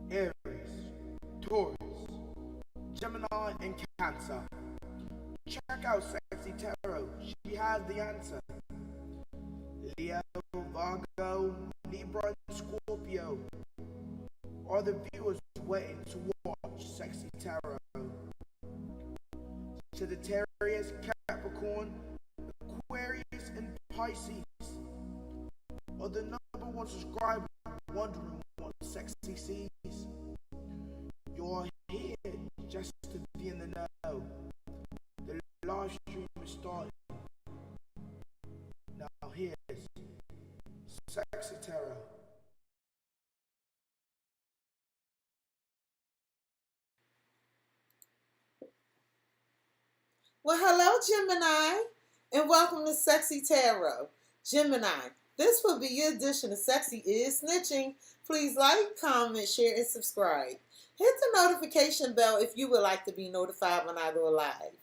Aries, Taurus, Gemini, and Cancer. Check out CexxiTarot. She has the answer. Leo, Virgo, Libra, and Scorpio are the viewers waiting to watch CexxiTarot. Sagittarius, Capricorn, Aquarius, and Pisces are the #1 subscribers wondering what Cexxi sees. You're here just to be in the know. The live stream is starting. Now here's CexxiTarot. Well, hello, Gemini, and welcome to CexxiTarot. Gemini, this will be your edition of Cexxi is Snitching. Please like, comment, share, and subscribe. Hit the notification bell if you would like to be notified when I go live.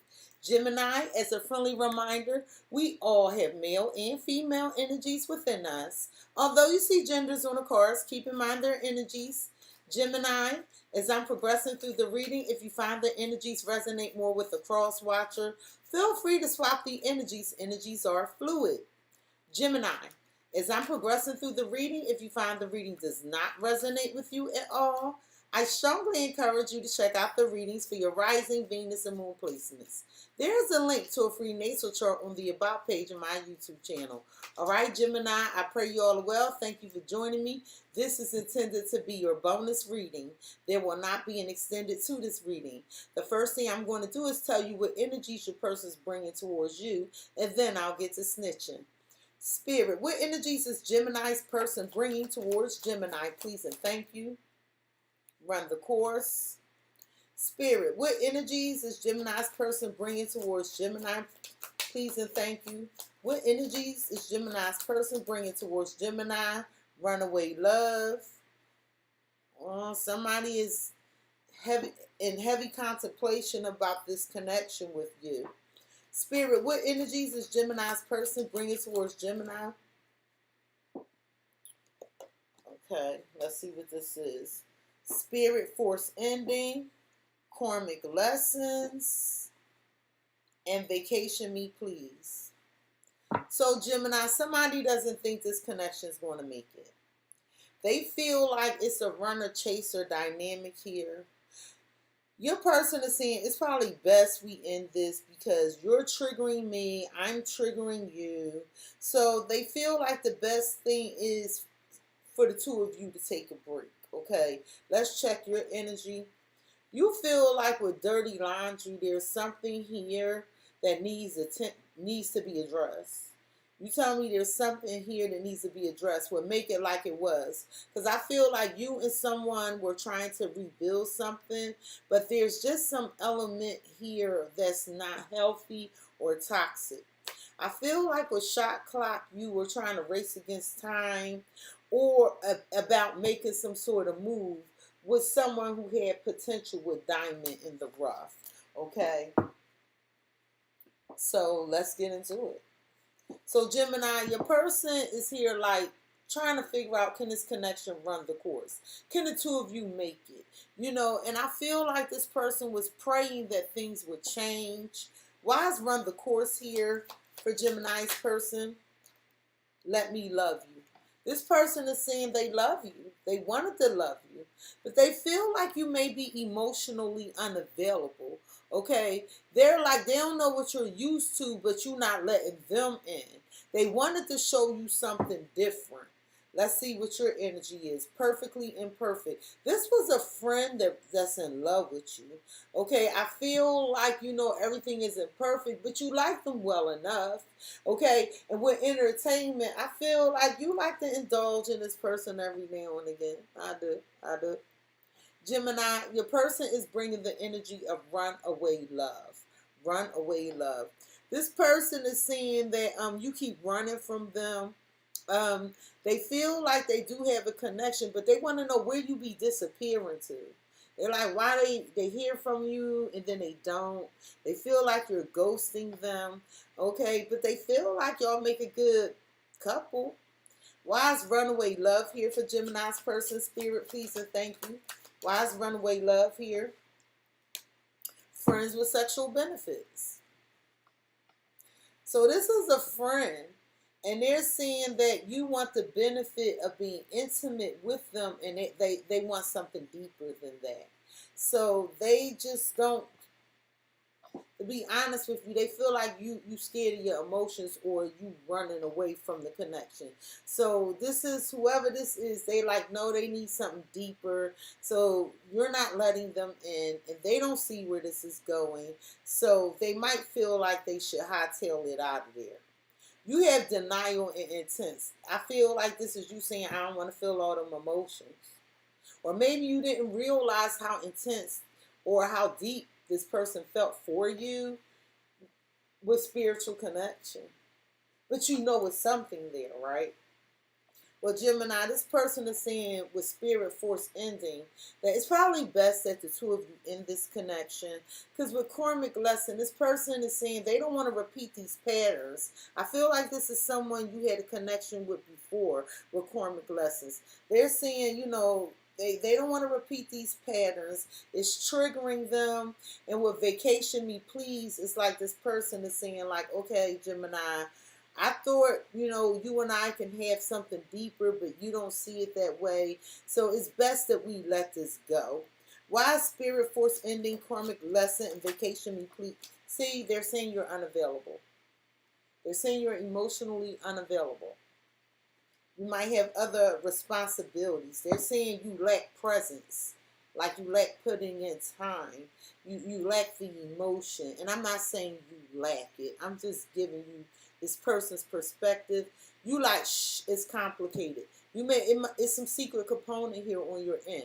Gemini, as a friendly reminder, we all have male and female energies within us. Although you see genders on the cards, keep in mind their energies. Gemini, as I'm progressing through the reading, if you find the energies resonate more with the cross watcher, feel free to swap the energies. Energies are fluid. Gemini, as I'm progressing through the reading, if you find the reading does not resonate with you at all, I strongly encourage you to check out the readings for your rising, Venus, and Moon placements. There is a link to a free natal chart on the About page of my YouTube channel. All right, Gemini, I pray you all are well. Thank you for joining me. This is intended to be your bonus reading. There will not be an extended to this reading. The first thing I'm going to do is tell you what energies your person's bringing towards you, and then I'll get to snitching. Spirit, what energies is Gemini's person bringing towards Gemini? Please and thank you. Run the course. Spirit, what energies is Gemini's person bringing towards Gemini? Please and thank you. What energies is Gemini's person bringing towards Gemini? Runaway love. Somebody is in heavy contemplation about this connection with you. Spirit, what energies is Gemini's person bringing towards Gemini? Okay, let's see what this is. Spirit, force ending, karmic lessons, and vacation me please. So Gemini, somebody doesn't think this connection is going to make it. They feel like it's a runner-chaser dynamic here. Your person is saying it's probably best we end this because you're triggering me, I'm triggering you. So they feel like the best thing is for the two of you to take a break. Okay, let's check your energy. You feel like with dirty laundry, there's something here that needs to be addressed. You tell me there's something here that needs to be addressed. Well, make it like it was. Because I feel like you and someone were trying to rebuild something, but there's just some element here that's not healthy or toxic. I feel like with shot clock, you were trying to race against time or about making some sort of move with someone who had potential with diamond in the rough. Okay? So let's get into it. So Gemini, your person is here like trying to figure out, can this connection run the course? Can the two of you make it? You know, and I feel like this person was praying that things would change. Why is run the course here for Gemini's person? Let me love you. This person is saying they love you. They wanted to love you. But they feel like you may be emotionally unavailable. Okay? They're like, they don't know what you're used to, but you're not letting them in. They wanted to show you something different. Let's see what your energy is. Perfectly imperfect. This was a friend that's in love with you. Okay, I feel like, you know, everything isn't perfect, but you like them well enough. Okay, and with entertainment, I feel like you like to indulge in this person every now and again. I do. Gemini, your person is bringing the energy of runaway love. Runaway love. This person is saying that you keep running from them. They feel like they do have a connection, but they want to know where you be disappearing to. They're like, why they hear from you and then they don't. They feel like you're ghosting them. Okay, but they feel like y'all make a good couple. Why is runaway love here for Gemini's person? Spirit, please and thank you. Why is runaway love here? Friends with sexual benefits. So this is a friend, and they're saying that you want the benefit of being intimate with them, and they want something deeper than that. So they just don't, to be honest with you, they feel like you scared of your emotions, or you running away from the connection. So this is, whoever this is, they like, no, they need something deeper. So you're not letting them in, and they don't see where this is going. So they might feel like they should hightail it out of there. You have denial and intense. I feel like this is you saying, I don't want to feel all them emotions. Or maybe you didn't realize how intense or how deep this person felt for you with spiritual connection. But you know it's something there, right? Well, Gemini, this person is saying with spirit force ending that it's probably best that the two of you end this connection. Because with karmic lesson, this person is saying they don't want to repeat these patterns. I feel like this is someone you had a connection with before with karmic lessons. They're saying, you know, they don't want to repeat these patterns. It's triggering them. And with vacation me please, it's like this person is saying like, okay, Gemini, I thought, you know, you and I can have something deeper, but you don't see it that way. So it's best that we let this go. Why is spirit force ending, karmic lesson, and vacation me please? See, they're saying you're unavailable. They're saying you're emotionally unavailable. You might have other responsibilities. They're saying you lack presence, like you lack putting in time. You lack the emotion. And I'm not saying you lack it. I'm just giving you this person's perspective. You like, shh, it's complicated. It's some secret component here on your end.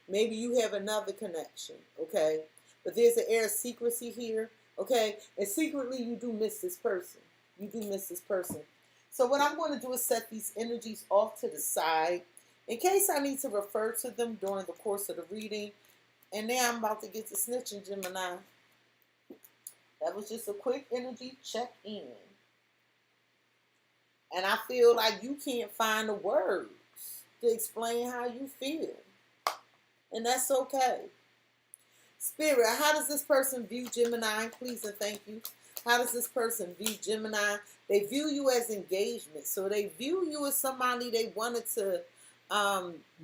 Maybe you have another connection, okay? But there's an air of secrecy here, okay? And secretly you do miss this person. You do miss this person. So what I'm going to do is set these energies off to the side in case I need to refer to them during the course of the reading. And now I'm about to get to snitching, Gemini. That was just a quick energy check-in. And I feel like you can't find the words to explain how you feel. And that's okay. Spirit, how does this person view Gemini? Please and thank you. How does this person view Gemini? They view you as engagement. So they view you as somebody they wanted to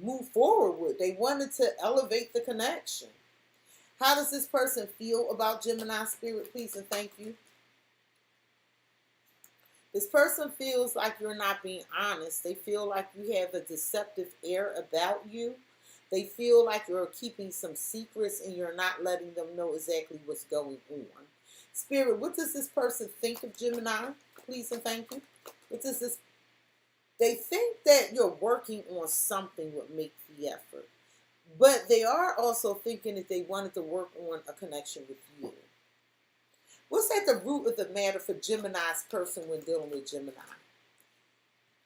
move forward with. They wanted to elevate the connection. How does this person feel about Gemini? Spirit, please and thank you. This person feels like you're not being honest. They feel like you have a deceptive air about you. They feel like you're keeping some secrets and you're not letting them know exactly what's going on. Spirit, what does this person think of Gemini? Please and thank you. What does this? They think that you're working on something would make the effort. But they are also thinking that they wanted to work on a connection with you. What's at the root of the matter for Gemini's person when dealing with Gemini?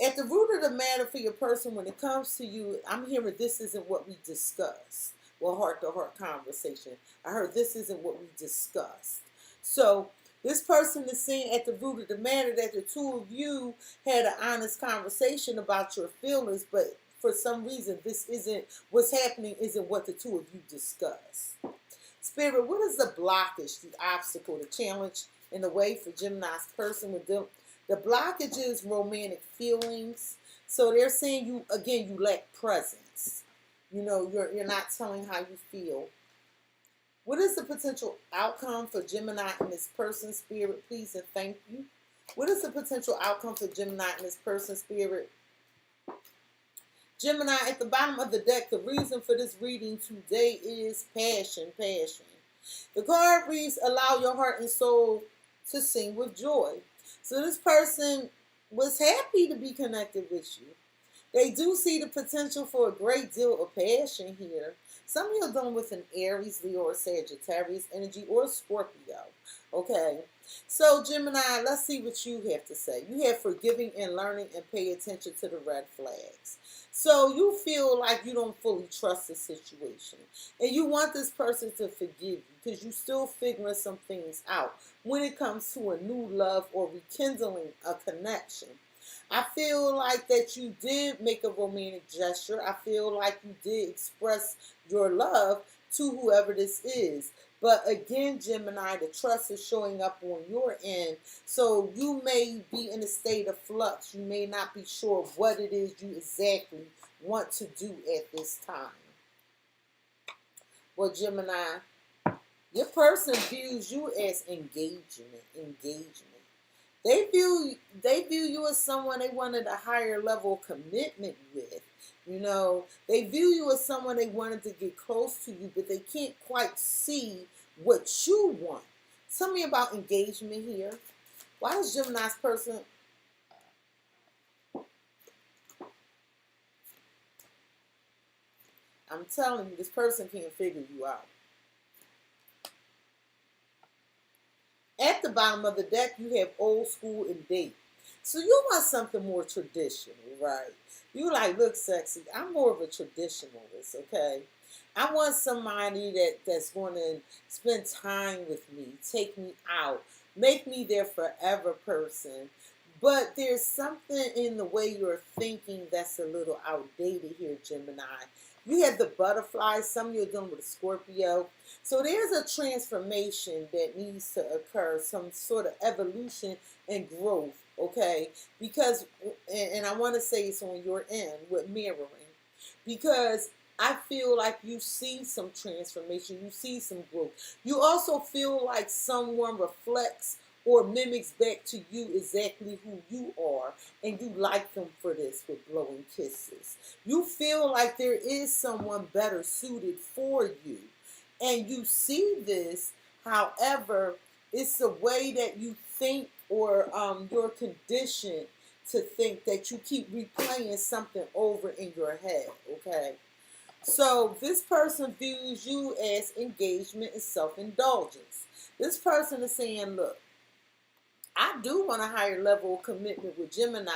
At the root of the matter for your person when it comes to you, I'm hearing this isn't what we discussed. Well, heart-to-heart conversation. I heard this isn't what we discussed. So this person is saying at the root of the matter that the two of you had an honest conversation about your feelings, but for some reason this isn't, what's happening isn't what the two of you discussed. Spirit, what is the blockage, the obstacle, the challenge in the way for Gemini's person with them? The blockage is romantic feelings. So they're saying you, again, you lack presence. You know, you're not telling how you feel. What is the potential outcome for Gemini and this person, Spirit, please and thank you? What is the potential outcome for Gemini and this person, Spirit? Gemini, at the bottom of the deck, the reason for this reading today is passion, passion. The card reads, allow your heart and soul to sing with joy. So this person was happy to be connected with you. They do see the potential for a great deal of passion here. Some of you are dealing with an Aries, Leo, or Sagittarius energy, or Scorpio. Okay, so Gemini, let's see what you have to say. You have forgiving and learning and pay attention to the red flags. So you feel like you don't fully trust the situation. And you want this person to forgive you because you're still figuring some things out when it comes to a new love or rekindling a connection. I feel like that you did make a romantic gesture. I feel like you did express your love to whoever this is. But again, Gemini, the trust is showing up on your end. So you may be in a state of flux. You may not be sure what it is you exactly want to do at this time. Well, Gemini, your person views you as engagement. They view you as someone they wanted a higher level commitment with. You know, they view you as someone they wanted to get close to you, but they can't quite see what you want. Tell me about engagement here. Why does Gemini's person... I'm telling you, this person can't figure you out. At the bottom of the deck, you have old school and date. So you want something more traditional, right? You like, look, Cexxi, I'm more of a traditionalist, okay? I want somebody that's going to spend time with me, take me out, make me their forever person. But there's something in the way you're thinking that's a little outdated here, Gemini. You have the butterflies. Some of you are dealing with a Scorpio. So there's a transformation that needs to occur, some sort of evolution and growth, okay? Because, and I want to say it's on your end with mirroring, because I feel like you see some transformation, you see some growth. You also feel like someone reflects or mimics back to you exactly who you are, and you like them for this with blowing kisses. You feel like there is someone better suited for you, and you see this. However, it's the way that you think, or you're conditioned to think, that you keep replaying something over in your head, okay? So this person views you as engagement and self-indulgence. This person is saying, look, I do want a higher level of commitment with Gemini,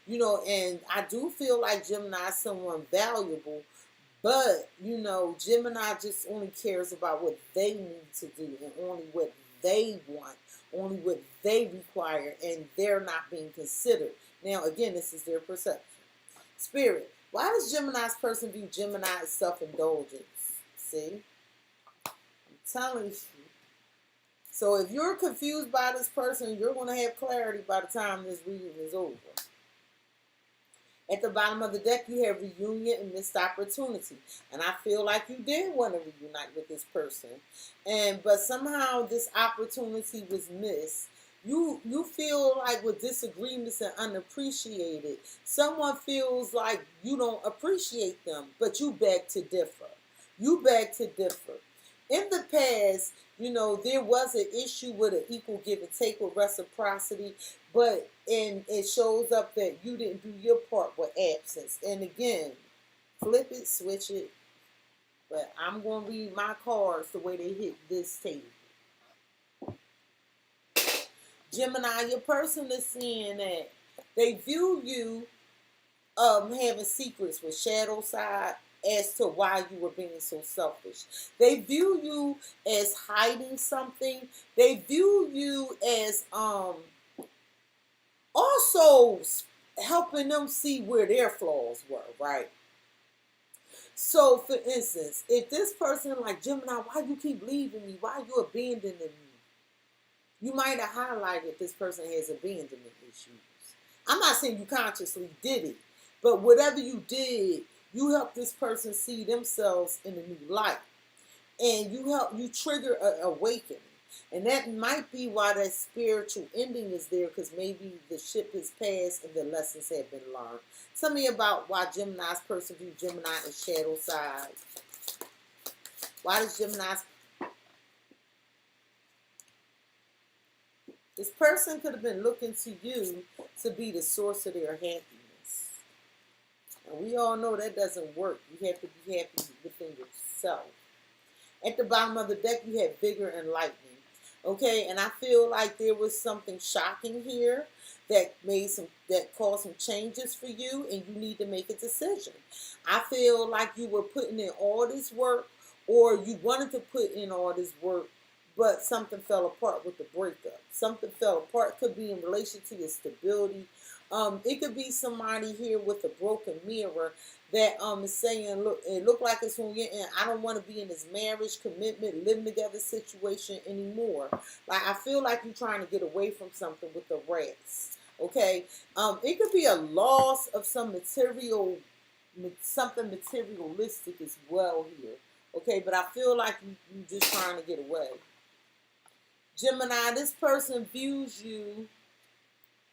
you know, and I do feel like Gemini is someone valuable, but, you know, Gemini just only cares about what they need to do and only what they want, only what they require, and they're not being considered. Now, again, this is their perception. Spirit, why does Gemini's person view Gemini as self-indulgence? See? I'm telling you. So if you're confused by this person, you're going to have clarity by the time this reading is over. At the bottom of the deck, you have reunion and missed opportunity. And I feel like you did want to reunite with this person. But somehow this opportunity was missed. You feel like with disagreements and unappreciated, someone feels like you don't appreciate them, but you beg to differ. You beg to differ. In the past, you know, there was an issue with an equal give and take with reciprocity, but it shows up that you didn't do your part with absence. And again, flip it, switch it. But I'm going to read my cards the way they hit this table. Gemini, your person is saying that they view you having secrets with shadow side as to why you were being so selfish. They view you as hiding something. They view you as also helping them see where their flaws were, right? So, for instance, if this person like, Gemini, why you keep leaving me? Why you abandoning me? You might have highlighted this person has abandonment issues. I'm not saying you consciously did it, but whatever you did, you help this person see themselves in a new light. And you trigger an awakening. And that might be why that spiritual ending is there, because maybe the ship has passed and the lessons have been learned. Tell me about why Gemini's person view Gemini as shadow side. Why does Gemini's... This person could have been looking to you to be the source of their happiness. And we all know that doesn't work. You have to be happy within yourself. At the bottom of the deck, you have vigor and lightning. Okay, and I feel like there was something shocking here that caused some changes for you, and you need to make a decision. I feel like you were putting in all this work, or you wanted to put in all this work, but something fell apart with the breakup. Something fell apart. Could be in relation to your stability, It could be somebody here with a broken mirror that is saying, look, it look like it's on your end. I don't want to be in this marriage, commitment, living together situation anymore. Like, I feel like you're trying to get away from something with the rats. Okay. It could be a loss of some material, something materialistic as well here. Okay, but I feel like you just trying to get away. Gemini, this person views you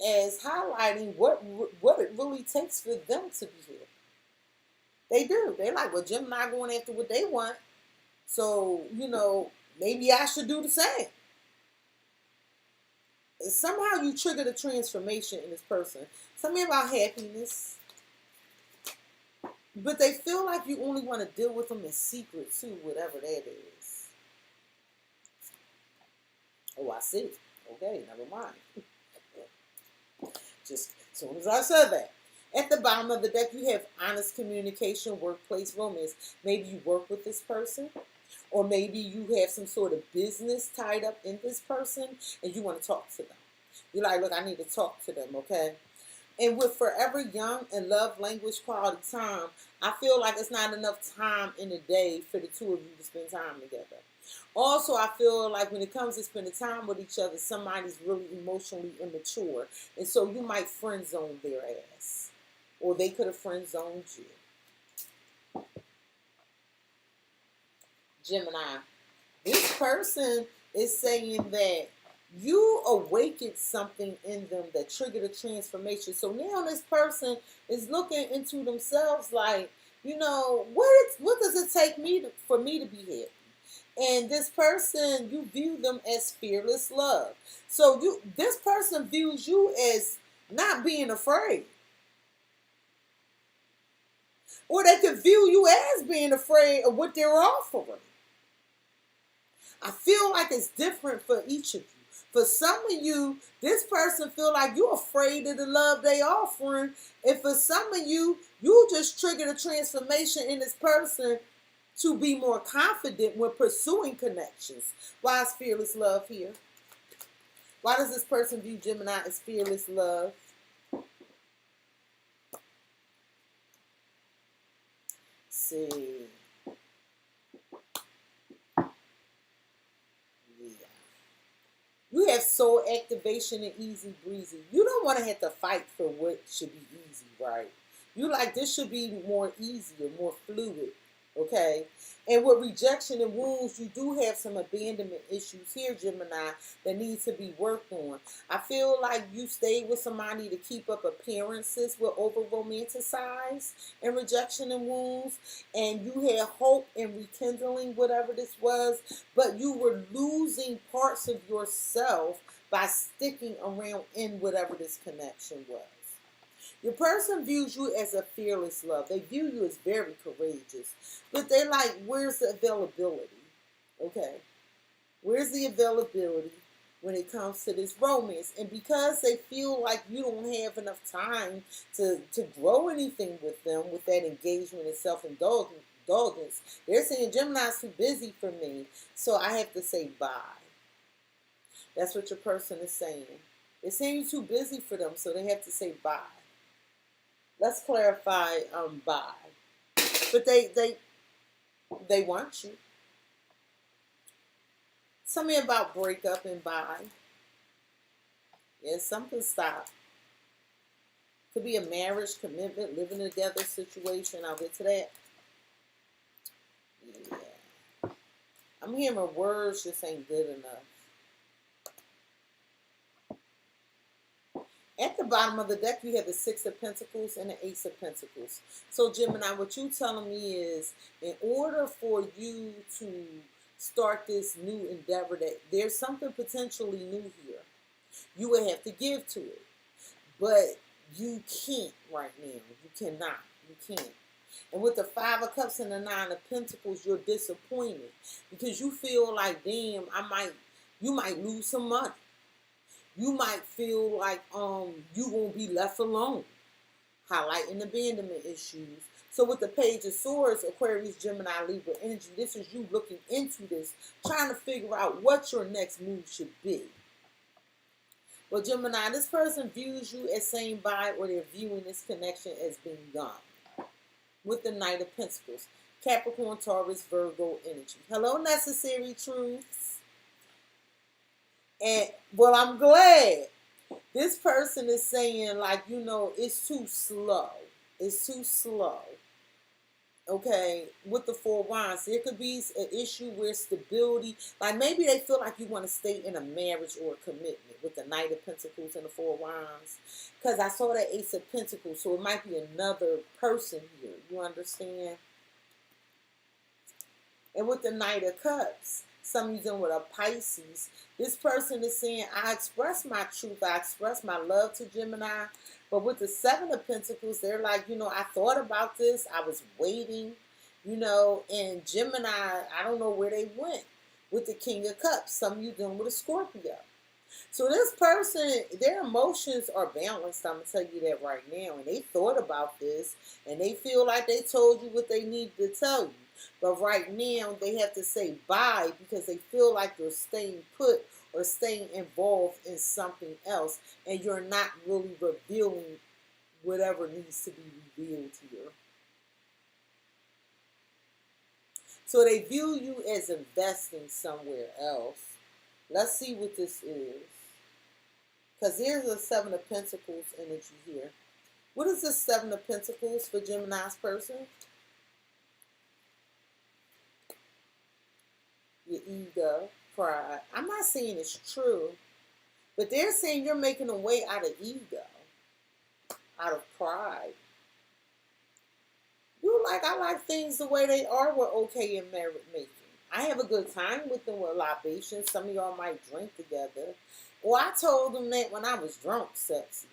as highlighting what it really takes for them to be here. They do. They like, well, Gemini going after what they want. So, maybe I should do the same. Somehow you trigger the transformation in this person. Something about happiness. But they feel like you only want to deal with them in secret too, whatever that is. Oh, I see. Okay, never mind. Just as soon as I said that. At the bottom of the deck, you have honest communication, workplace, romance. Maybe you work with this person, or maybe you have some sort of business tied up in this person, and you want to talk to them. You're like, look, I need to talk to them, okay? And with forever young and love language quality time, I feel like it's not enough time in a day for the two of you to spend time together. Also, I feel like when it comes to spending time with each other, somebody's really emotionally immature. And so you might friend zone their ass. Or they could have friend zoned you. Gemini, this person is saying that you awakened something in them that triggered a transformation. So now this person is looking into themselves like, what does it take for me to be happy? And this person, you view them as fearless love. So this person views you as not being afraid. Or they could view you as being afraid of what they're offering. I feel like it's different for each of you. For some of you, this person feel like you're afraid of the love they offering. And for some of you, you just triggered a transformation in this person to be more confident when pursuing connections. Why is fearless love here? Why does this person view Gemini as fearless love? See. You have soul activation and easy breezy. You don't want to have to fight for what should be easy, right? You like this should be more easy or more fluid, okay? And with rejection and wounds, you do have some abandonment issues here, Gemini, that need to be worked on. I feel like you stayed with somebody to keep up appearances with over-romanticize and rejection and wounds, and you had hope in rekindling whatever this was, but you were losing parts of yourself by sticking around in whatever this connection was. Your person views you as a fearless love. They view you as very courageous. But they're like, where's the availability? Okay. Where's the availability when it comes to this romance? And because they feel like you don't have enough time to grow anything with them, with that engagement and self-indulgence, they're saying, Gemini's too busy for me, so I have to say bye. That's what your person is saying. They're saying you're too busy for them, so they have to say bye. Let's clarify bye. But they want you. Tell me about breakup and bye. Yeah, something stopped. Could be a marriage, commitment, living together situation. I'll get to that. Yeah. I'm hearing words just ain't good enough. At the bottom of the deck, you have the Six of Pentacles and the Ace of Pentacles. So, Gemini, what you're telling me is, in order for you to start this new endeavor, that there's something potentially new here, you would have to give to it. But you can't right now. You cannot. You can't. And with the Five of Cups and the Nine of Pentacles, you're disappointed because you feel like, damn, you might lose some money. You might feel like you won't be left alone, highlighting abandonment issues. So with the Page of Swords, Aquarius, Gemini, Libra energy, this is you looking into this, trying to figure out what your next move should be. Well, Gemini, this person views you as saying bye, or they're viewing this connection as being gone. With the Knight of Pentacles. Capricorn, Taurus, Virgo energy. Hello, necessary truths. And, well, I'm glad. This person is saying, like, you know, it's too slow. It's too slow. Okay, with the Four Wands, there could be an issue where stability, like maybe they feel like you want to stay in a marriage or a commitment with the Knight of Pentacles and the Four Wands. Because I saw that Ace of Pentacles, so it might be another person here. You understand? And with the Knight of Cups, some of you dealing with a Pisces, this person is saying, I express my truth, I express my love to Gemini. But with the Seven of Pentacles, they're like, you know, I thought about this, I was waiting, you know, and Gemini, I don't know where they went. With the King of Cups, some of you dealing with a Scorpio. So this person, their emotions are balanced, I'm going to tell you that right now. And they thought about this, and they feel like they told you what they needed to tell you. But right now, they have to say bye because they feel like you're staying put or staying involved in something else, and you're not really revealing whatever needs to be revealed here. So they view you as investing somewhere else. Let's see what this is. Because there's a Seven of Pentacles energy here. What is the Seven of Pentacles for Gemini's person? Your ego, pride. I'm not saying it's true, but they're saying you're making a way out of ego, out of pride. You like, I like things the way they are. We're okay in merit making. I have a good time with them with libations. Some of y'all might drink together. Well, I told them that when I was drunk, sexy.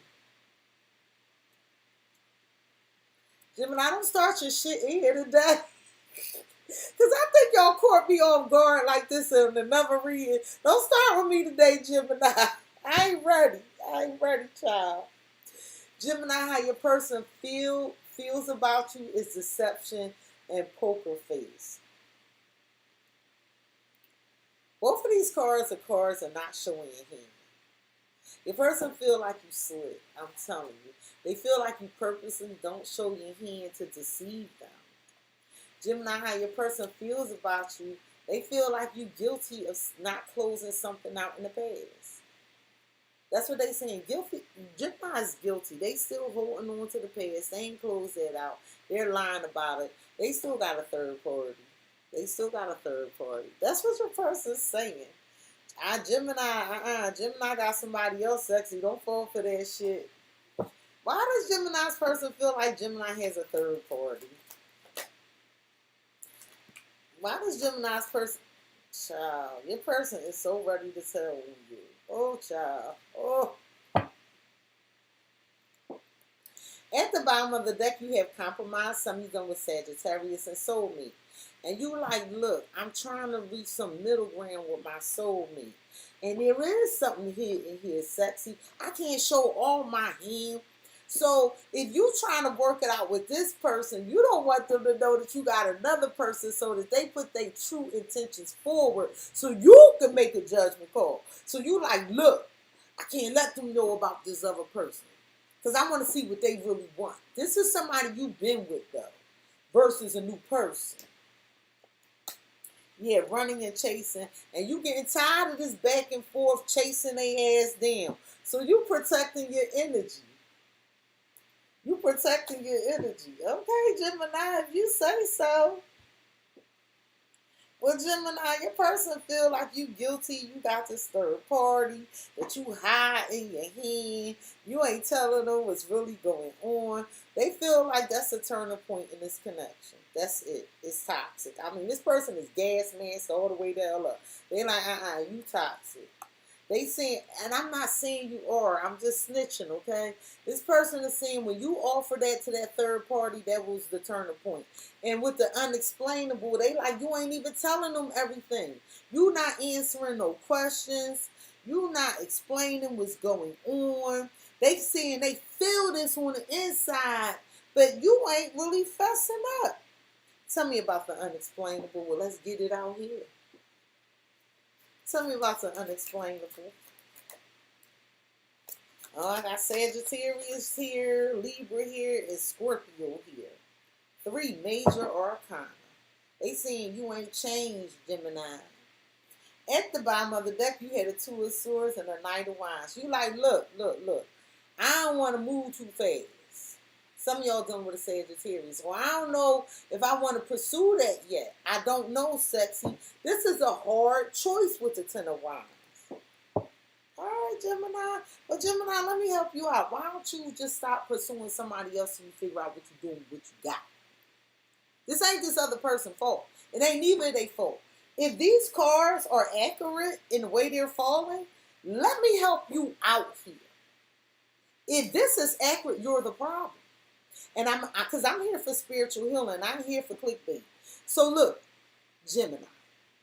Gemini, don't start your shit here today. Because I think y'all caught me off guard like this in another reading. Don't start with me today, Gemini. I ain't ready. I ain't ready, child. Gemini, how your person feels about you is deception and poker face. Both of these cards are not showing your hand. Your person feel like you slick. I'm telling you. They feel like you purposely don't show your hand to deceive them. Gemini, how your person feels about you, they feel like you're guilty of not closing something out in the past. That's what they're saying. Guilty. Gemini's guilty. They still holding on to the past. They ain't closed that out. They're lying about it. They still got a third party. They still got a third party. That's what your person's saying. Gemini got somebody else sexy. Don't fall for that shit. Why does Gemini's person feel like Gemini has a third party? Why does Gemini's person... Child, your person is so ready to tell you. Oh, child. Oh. At the bottom of the deck, you have compromise. Some of you done with Sagittarius and soulmate. And you like, look, I'm trying to reach some middle ground with my soulmate. And there is something hidden here, sexy. I can't show all my hand. So if you trying to work it out with this person, you don't want them to know that you got another person so that they put their true intentions forward so you can make a judgment call. So you like, look, I can't let them know about this other person because I want to see what they really want. This is somebody you've been with, though, versus a new person. Yeah, running and chasing. And you getting tired of this back and forth chasing their ass down. So you protecting your energy. You protecting your energy. Okay, Gemini, if you say so. Well, Gemini, your person feel like you guilty. You got this third party that you hide in your hand. You ain't telling them what's really going on. They feel like that's a turning point in this connection. That's it. It's toxic. I mean, this person is gas masked all the way the hell up. They like, you toxic. They saying, and I'm not saying you are, I'm just snitching, okay? This person is saying when you offer that to that third party, that was the turning point. And with the unexplainable, they like, you ain't even telling them everything. You not answering no questions. You not explaining what's going on. They saying they feel this on the inside, but you ain't really fessing up. Tell me about the unexplainable. Well, let's get it out here. Tell me about the unexplainable. I got Sagittarius here, Libra here, and Scorpio here. 3 major arcana. They saying you ain't changed, Gemini. At the bottom of the deck, you had a 2 of Swords and a Knight of Wands. You like, look. I don't want to move too fast. Some of y'all done with a Sagittarius. Well, I don't know if I want to pursue that yet. I don't know, Cexxi. This is a hard choice with the 10 of Wands. All right, Gemini. But Gemini, let me help you out. Why don't you just stop pursuing somebody else and you figure out what you're doing, what you got? This ain't this other person's fault. It ain't neither their fault. If these cards are accurate in the way they're falling, let me help you out here. If this is accurate, you're the problem. And because I'm here for spiritual healing. I'm here for clickbait. So look, Gemini,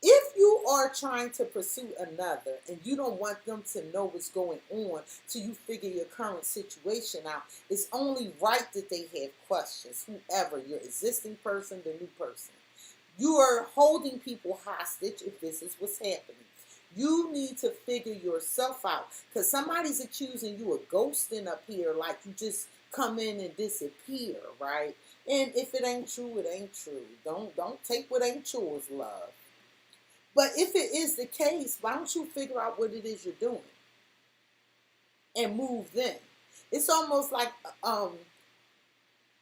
if you are trying to pursue another and you don't want them to know what's going on till you figure your current situation out, it's only right that they have questions, whoever, your existing person, the new person. You are holding people hostage if this is what's happening. You need to figure yourself out because somebody's accusing you of ghosting up here like you just come in and disappear, right? And if it ain't true, it ain't true. Don't take what ain't yours, love. But if it is the case, why don't you figure out what it is you're doing and move then? It's almost like I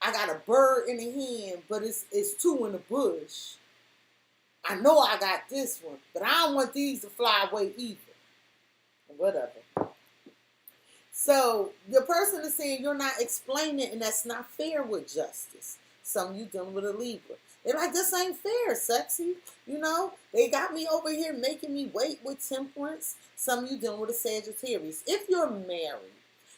got a bird in the hand, but it's 2 in the bush. I know I got this one, but I don't want these to fly away either. Whatever. So your person is saying you're not explaining, and that's not fair with justice. Some of you dealing with a Libra. They're like, this ain't fair, Cexxi. You know, they got me over here making me wait with temperance. Some of you dealing with a Sagittarius. If you're married,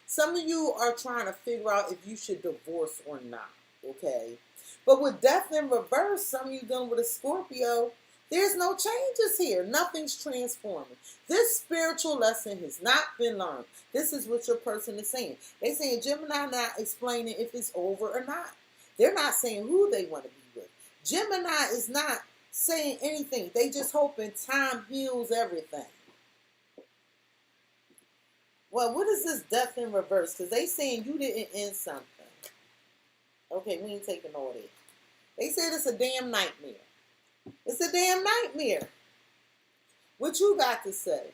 some of you are trying to figure out if you should divorce or not, okay? But with death in reverse, some of you dealing with a Scorpio, there's no changes here. Nothing's transforming. This spiritual lesson has not been learned. This is what your person is saying. They're saying Gemini not explaining if it's over or not. They're not saying who they want to be with. Gemini is not saying anything. They just hoping time heals everything. Well, what is this death in reverse? Because they saying you didn't end something. Okay, we ain't taking all that. They said it's a damn nightmare. It's a damn nightmare. What you got to say?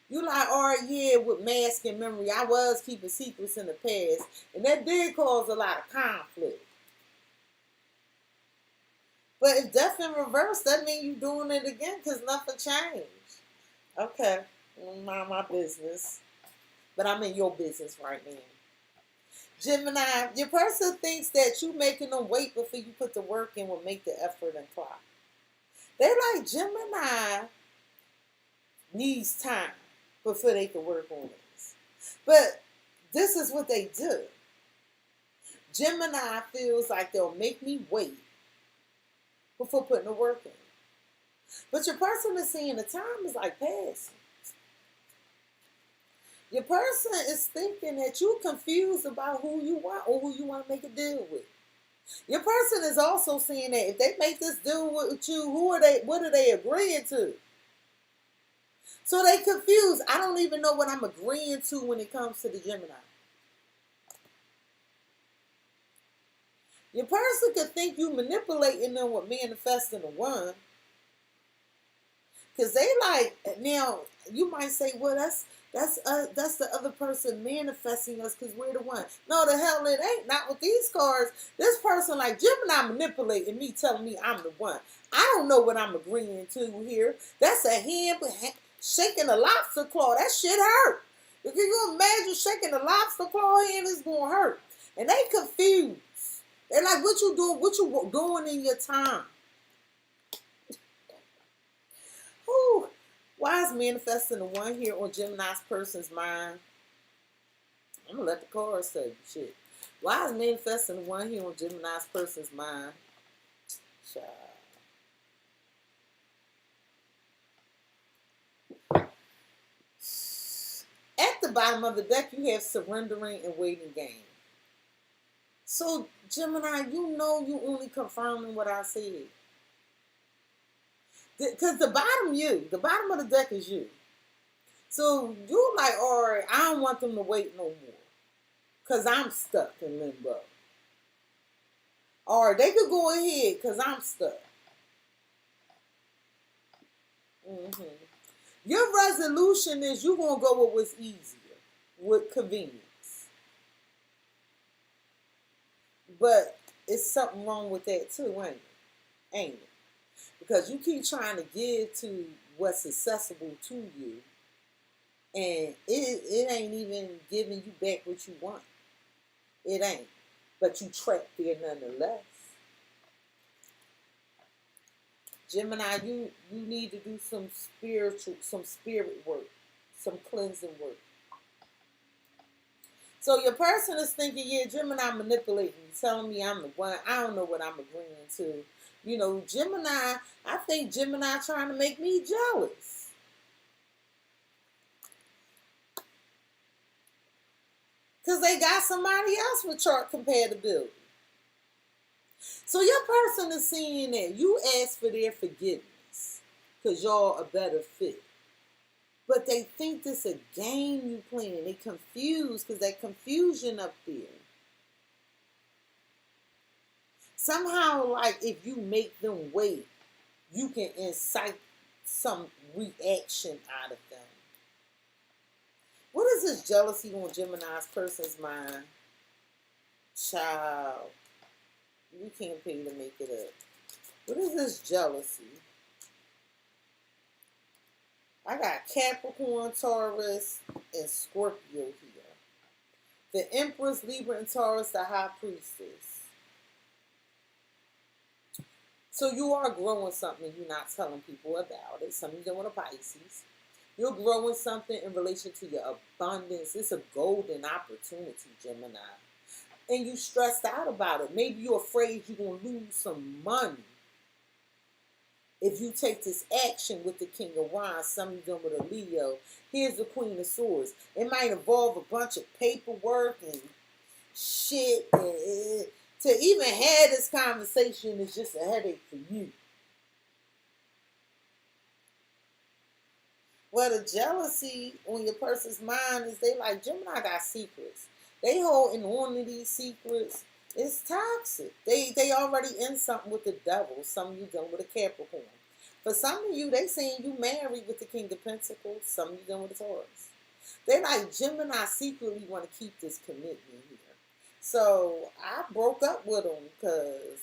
You like, all right, yeah, with mask and memory, I was keeping secrets in the past, and that did cause a lot of conflict. But if death in reverse, that means you doing it again because nothing changed. Okay, mind my business. But I'm in your business right now. Gemini, your person thinks that you making them wait before you put the work in will make the effort and clock. They like Gemini needs time before they can work on this. But this is what they do. Gemini feels like they'll make me wait before putting the work in. But your person is saying the time is like passing. Your person is thinking that you're confused about who you want or who you want to make a deal with. Your person is also saying that if they make this deal with you, what are they agreeing to? So they confused. I don't even know what I'm agreeing to when it comes to the Gemini. Your person could think you manipulating them with manifesting a one. Because they like, now you might say, well, that's the other person manifesting us because we're the one. No, the hell it ain't. Not with these cards. This person like Gemini manipulating me, telling me I'm the one. I don't know what I'm agreeing to here. That's a hand shaking a lobster claw. That shit hurt. If you imagine shaking a lobster claw hand, it's gonna hurt. And they confused. They're like, what you doing? What you doing in your time? Whew. Why is manifesting the one here on Gemini's person's mind? I'm going to let the cards say shit. Why is manifesting the one here on Gemini's person's mind? Child. At the bottom of the deck, you have surrendering and waiting game. So, Gemini, you know you only confirming what I said. Because the bottom of the deck is you. So you're like, all right, I don't want them to wait no more. because I'm stuck in limbo. Or they could go ahead because I'm stuck. Mm-hmm. Your resolution is you're going to go with what's easier, with convenience. But it's something wrong with that too, ain't it? Ain't it? Because you keep trying to give to what's accessible to you, and it ain't even giving you back what you want. It ain't. But you trapped there nonetheless. Gemini, you need to do some spirit work, some cleansing work. So your person is thinking, yeah, Gemini manipulating me, telling me I'm the one. I don't know what I'm agreeing to. You know, Gemini, I think Gemini trying to make me jealous. Because they got somebody else with chart compatibility. So your person is seeing that you ask for their forgiveness because y'all a better fit. But they think this a game you playing. They confused because that confusion up there. Somehow, like, if you make them wait, you can incite some reaction out of them. What is this jealousy on Gemini's person's mind? Child, you can't pay to make it up. What is this jealousy? I got Capricorn, Taurus, and Scorpio here. The Empress, Libra, and Taurus, the High Priestess. So you are growing something you're not telling people about it. Some of you doing a Pisces. You're growing something in relation to your abundance. It's a golden opportunity, Gemini. And you stressed out about it. Maybe you're afraid you're going to lose some money if you take this action with the King of Wands. Some of you doing with a Leo. Here's the Queen of Swords. It might involve a bunch of paperwork and shit. And to even have this conversation is just a headache for you. Well, the jealousy on your person's mind is they like, Gemini got secrets. They holding on to these secrets. It's toxic. They already in something with the devil. Some of you dealing with a Capricorn. For some of you, they saying you married with the King of Pentacles. Some of you dealing with a Taurus. They like, Gemini secretly want to keep this commitment here. So I broke up with them because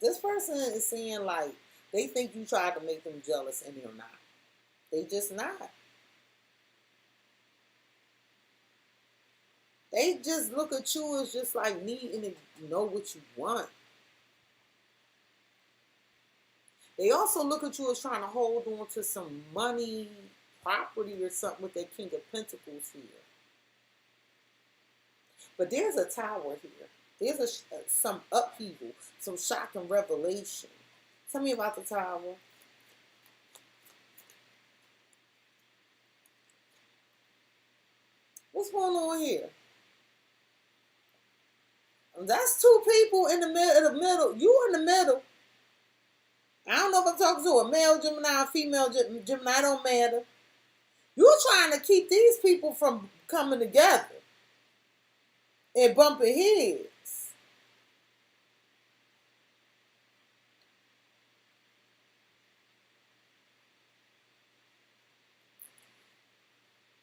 this person is saying like, they think you tried to make them jealous and they're not. They just not. They just look at you as just like needing to know what you want. They also look at you as trying to hold on to some money, property, or something with their King of Pentacles here. But there's a tower here. There's some upheaval, some shock and revelation. Tell me about the tower. What's going on here? That's two people in the middle. You in the middle. I don't know if I'm talking to a male Gemini or female Gemini. It don't matter. You're trying to keep these people from coming together and bumping heads.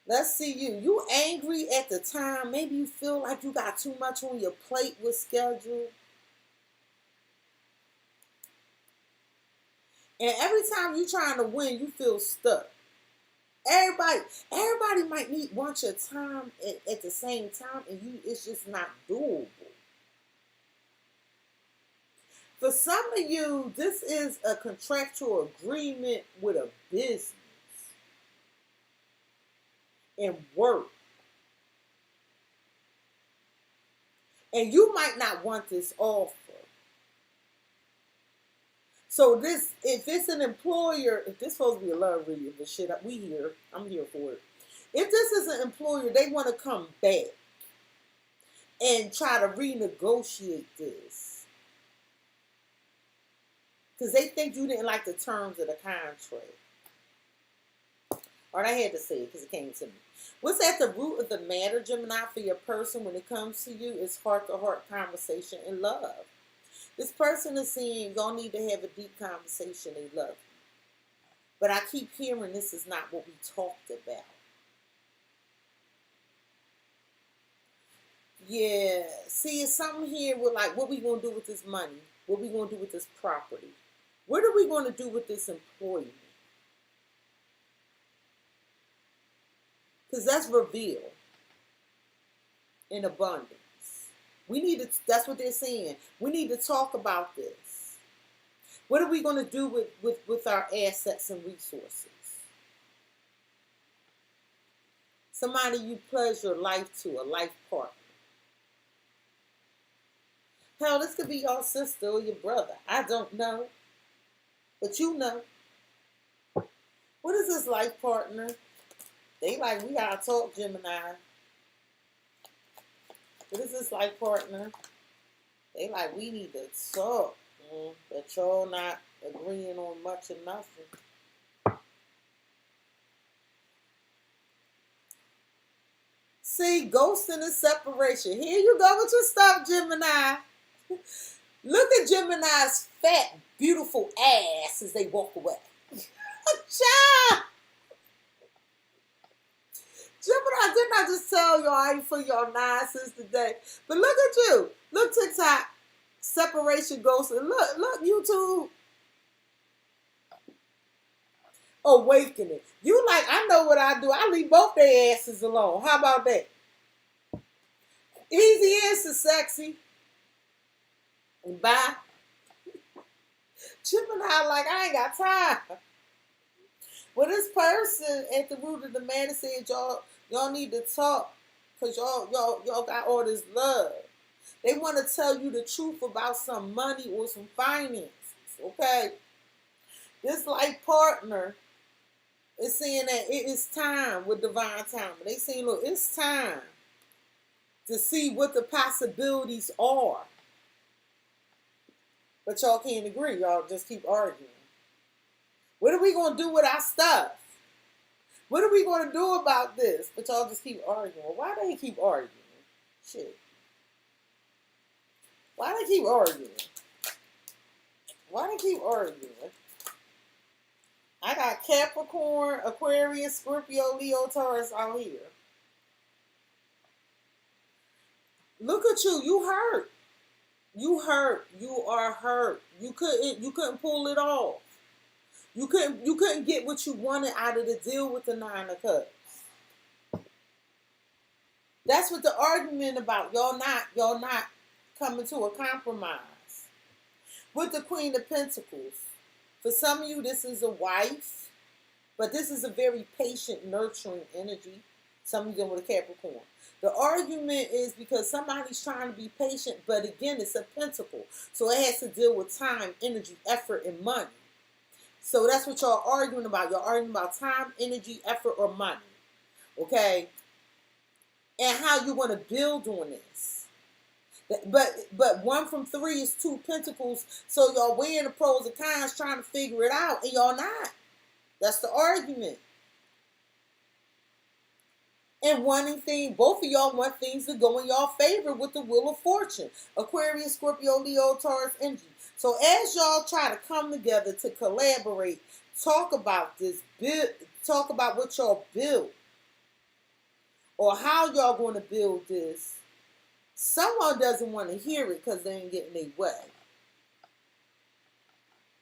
Let's see you. You angry at the time. Maybe you feel like you got too much on your plate with schedule. And every time you're trying to win, you feel stuck. Everybody might want your time at the same time, and it's just not doable. For some of you, this is a contractual agreement with a business and work. And you might not want this offer. So this, if it's an employer, if this supposed to be a love reading, the shit I'm here for it. If this is an employer, they want to come back and try to renegotiate this. Because they think you didn't like the terms of the contract. Or I had to say it because it came to me. What's at the root of the matter, Gemini, for your person when it comes to you is heart-to-heart conversation and love. This person is saying y'all need to have a deep conversation. They love you. But I keep hearing this is not what we talked about. Yeah. See, it's something here with like, what we going to do with this money? What we going to do with this property? What are we going to do with this employment? Because that's reveal in abundance. We need to, that's what they're saying. We need to talk about this. What are we going to do with our assets and resources? Somebody you pledge your life to, a life partner. Hell, this could be your sister or your brother. I don't know. But you know. What is this life partner? They like, we gotta talk, Gemini. What is this life partner? They like, we need to talk. But y'all not agreeing on much or nothing. See, ghosting and separation. Here you go with your stuff, Gemini. Look at Gemini's fat, beautiful ass as they walk away. Child! Gemini, didn't I just tell y'all I ain't for y'all nonsense today? But look at you. Look, TikTok. Separation ghosting. Look, YouTube. Awakening. You like, I know what I do. I leave both their asses alone. How about that? Easy answer, sexy. Bye. Gemini like, I ain't got time. Well, this person at the root of the matter said y'all need to talk because y'all got all this love. They want to tell you the truth about some money or some finances. Okay? This life partner is saying that it is time with divine timing. They saying, look, it's time to see what the possibilities are. But y'all can't agree. Y'all just keep arguing. What are we going to do with our stuff? What are we going to do about this? But y'all just keep arguing. Why do they keep arguing? Shit. Why do they keep arguing? Why do they keep arguing? I got Capricorn, Aquarius, Scorpio, Leo, Taurus out here. Look at you. You hurt. You hurt. You are hurt. You couldn't pull it off. You couldn't get what you wanted out of the deal with the Nine of Cups. That's what the argument about. Y'all not coming to a compromise. With the Queen of Pentacles. For some of you, this is a wife, but this is a very patient, nurturing energy. Some of them with a Capricorn. The argument is because somebody's trying to be patient, but again, it's a pentacle. So it has to deal with time, energy, effort, and money. So that's what y'all arguing about. Y'all arguing about time, energy, effort, or money. Okay? And how you want to build on this. But 1 from 3 is 2 pentacles. So y'all weighing the pros and cons trying to figure it out. And y'all not. That's the argument. And both of y'all want things to go in y'all favor with the Wheel of Fortune. Aquarius, Scorpio, Leo, Taurus, energy. So as y'all try to come together to collaborate, talk about this, talk about what y'all build. Or how y'all going to build this. Someone doesn't want to hear it because they ain't getting their way.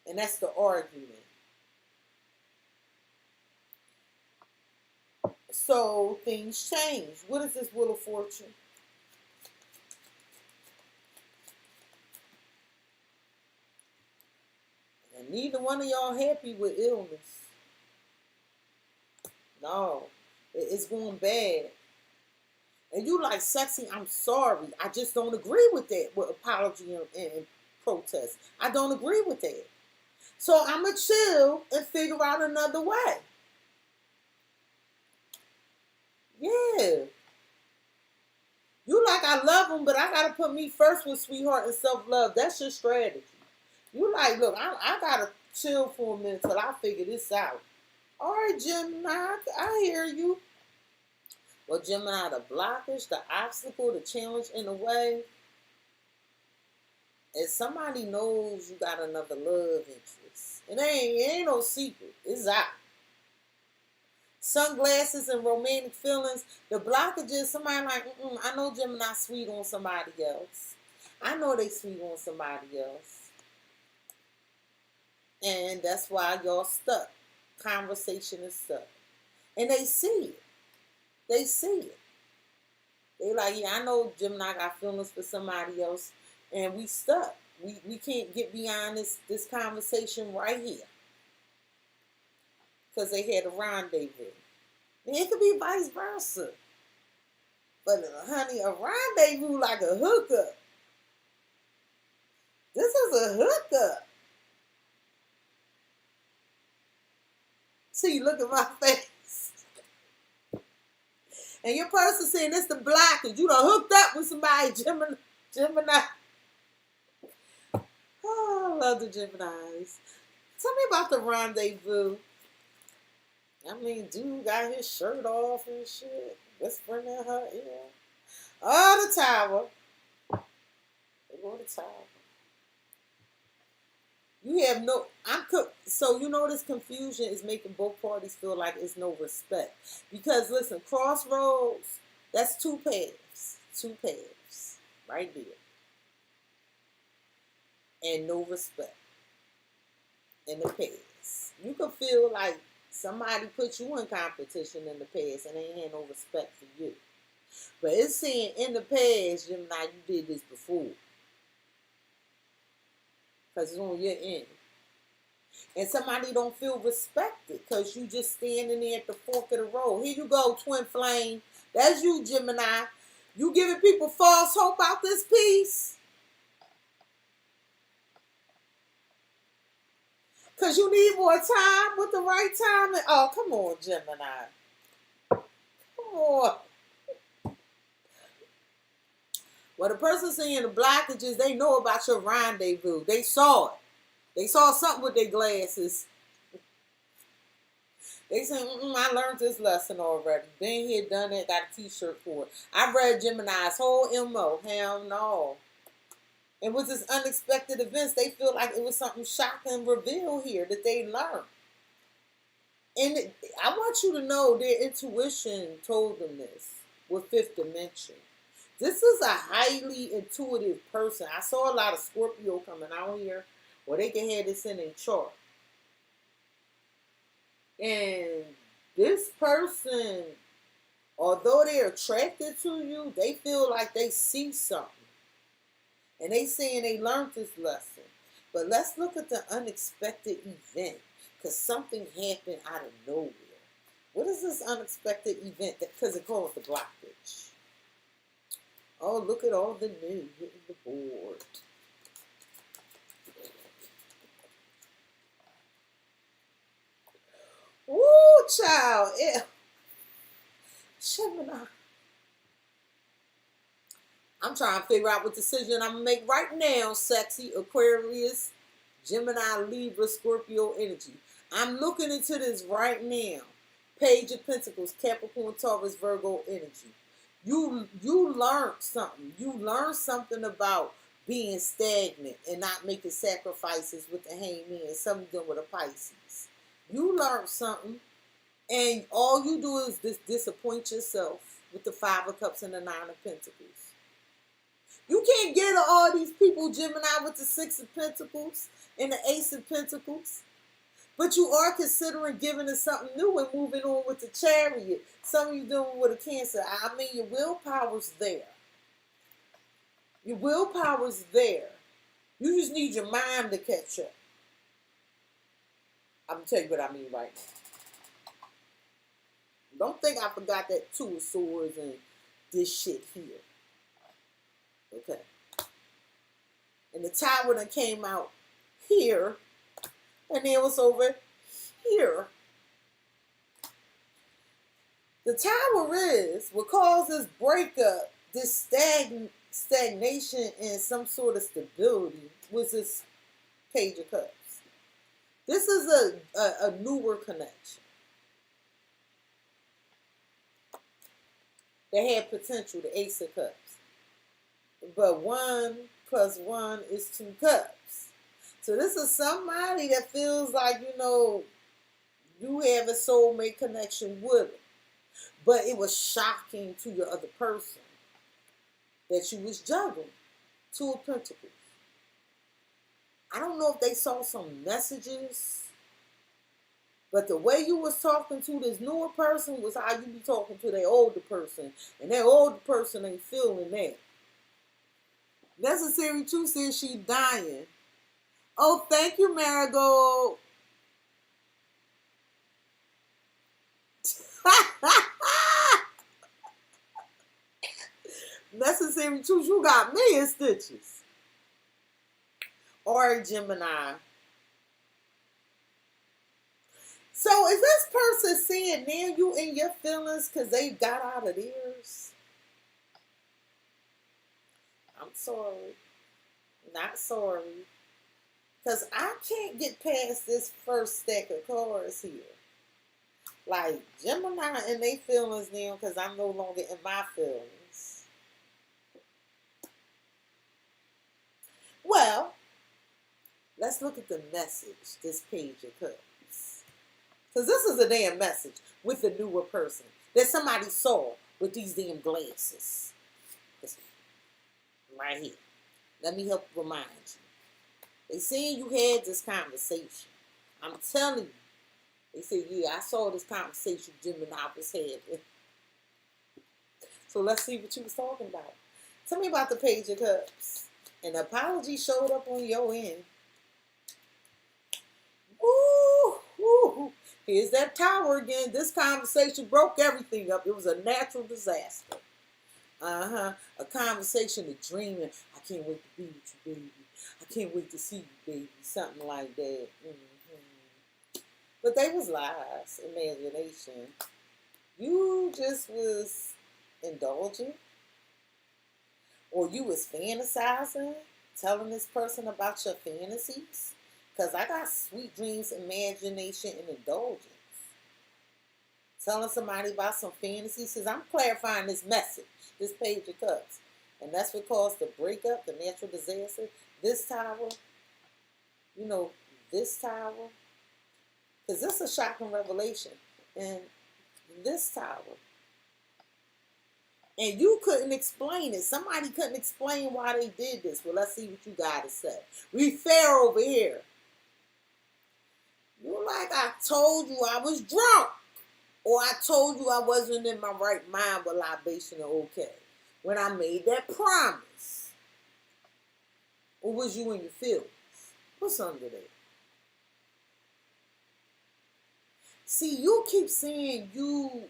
And that's the argument. So things change. What is this Wheel of Fortune? And neither one of y'all happy with illness. No. It's going bad. And you like, Cexxi, I'm sorry. I just don't agree with that, with apology and protest. I don't agree with that. So I'm going to chill and figure out another way. Yeah. You like, I love him, but I got to put me first with sweetheart and self-love. That's your strategy. You like, look, I got to chill for a minute till I figure this out. All right, Gemini, I hear you. Well, Gemini, the blockage, the obstacle, the challenge in the way is somebody knows you got another love interest. It ain't no secret. It's out. Sunglasses and romantic feelings. The blockage is somebody like, I know Gemini sweet on somebody else. I know they sweet on somebody else. And that's why y'all stuck. Conversation is stuck. And they see it. They see it. They like, yeah, I know Gemini got feelings for somebody else, and we stuck. We can't get beyond this conversation right here. Because they had a rendezvous. And it could be vice versa. But honey, a rendezvous like a hookup. This is a hookup. See, look at my face. And your person saying it's the blockage. You done hooked up with somebody, Gemini. Oh, I love the Geminis. Tell me about the rendezvous. I mean, dude got his shirt off and shit. Whispering in her ear. Oh, the tower. They go to the tower. You have no, so you know this confusion is making both parties feel like it's no respect. Because listen, crossroads, that's two paths. Two paths. Right there. And no respect in the past. You can feel like somebody put you in competition in the past and they ain't had no respect for you. But it's saying in the past, Gemini, you did this before. Because it's on your end. And somebody don't feel respected because you just standing there at the fork of the road. Here you go, twin flame. That's you, Gemini. You giving people false hope out this piece. Because you need more time with the right time. Oh, come on, Gemini. Come on. Well, the person saying the blockages, they know about your rendezvous. They saw it. They saw something with their glasses. They saying, I learned this lesson already. Been here, done it, got a t-shirt for it. I read Gemini's whole MO. Hell no. And with this unexpected events, they feel like it was something shocking revealed here that they learned. And I want you to know their intuition told them this with fifth dimension. This is a highly intuitive person. I saw a lot of Scorpio coming out here where they can have this in a chart. And this person, although they're attracted to you, they feel like they see something. And they saying they learned this lesson. But let's look at the unexpected event. Because something happened out of nowhere. What is this unexpected event? Because it calls the blockage. Oh, look at all the new hitting the board. Woo, child. Yeah. Gemini. I'm trying to figure out what decision I'm going to make right now, sexy Aquarius, Gemini, Libra, Scorpio energy. I'm looking into this right now. Page of Pentacles, Capricorn, Taurus, Virgo energy. You learned something. You learned something about being stagnant and not making sacrifices with the hangman and something done with a Pisces. You learned something, and all you do is disappoint yourself with the Five of Cups and the Nine of Pentacles. You can't get all these people, Gemini, with the Six of Pentacles and the Ace of Pentacles. But you are considering giving it something new and moving on with the Chariot. Some of you doing with a Cancer. I mean, your willpower's there. Your willpower's there. You just need your mind to catch up. I'm going to tell you what I mean right now. Don't think I forgot that Two of Swords and this shit here. Okay. And the Tower that came out here. And then it was over here. The Tower is what causes breakup, this stagnation and some sort of stability was this Page of Cups. This is a newer connection. They had potential, the Ace of Cups. But 1 plus 1 is 2 cups. So this is somebody that feels like, you have a soulmate connection with them. But it was shocking to your other person that you was juggling 2 of Pentacles. I don't know if they saw some messages, but the way you was talking to this newer person was how you be talking to their older person. And their older person ain't feeling that. Necessary 2 says she dying. Oh, thank you, Marigold. Necessary 2, you got me in stitches. Or Gemini. So is this person saying now you in your feelings because they got out of theirs? I'm sorry. Not sorry. Because I can't get past this first stack of cards here. Like, Gemini in their feelings now because I'm no longer in my feelings. Well, let's look at the message, this Page of Cups. Because this is a damn message with the newer person that somebody saw with these damn glasses. Right here. Let me help remind you. They saying you had this conversation. I'm telling you. They said, yeah, I saw this conversation Gemini was having. So let's see what you was talking about. Tell me about the Page of Cups. An apology showed up on your end. Woo, woo. Here's that tower again. This conversation broke everything up. It was a natural disaster. A conversation of dreaming. I can't wait to be with you, baby. I can't wait to see you, baby. Something like that. But they was lies, imagination. You just was indulging. Or you was fantasizing, telling this person about your fantasies. Because I got sweet dreams, imagination, and indulgence. Telling somebody about some fantasies. Because I'm clarifying this message, this Page of Cups. And that's what caused the breakup, the natural disaster. This tower. This tower. Because this is a shocking revelation. And this tower. And you couldn't explain it. Somebody couldn't explain why they did this. Well, let's see what you got to say. We fair over here. You're like, I told you I was drunk. Or I told you I wasn't in my right mind with libation or okay. When I made that promise. Or was you in your feelings? What's under there? See, you keep saying you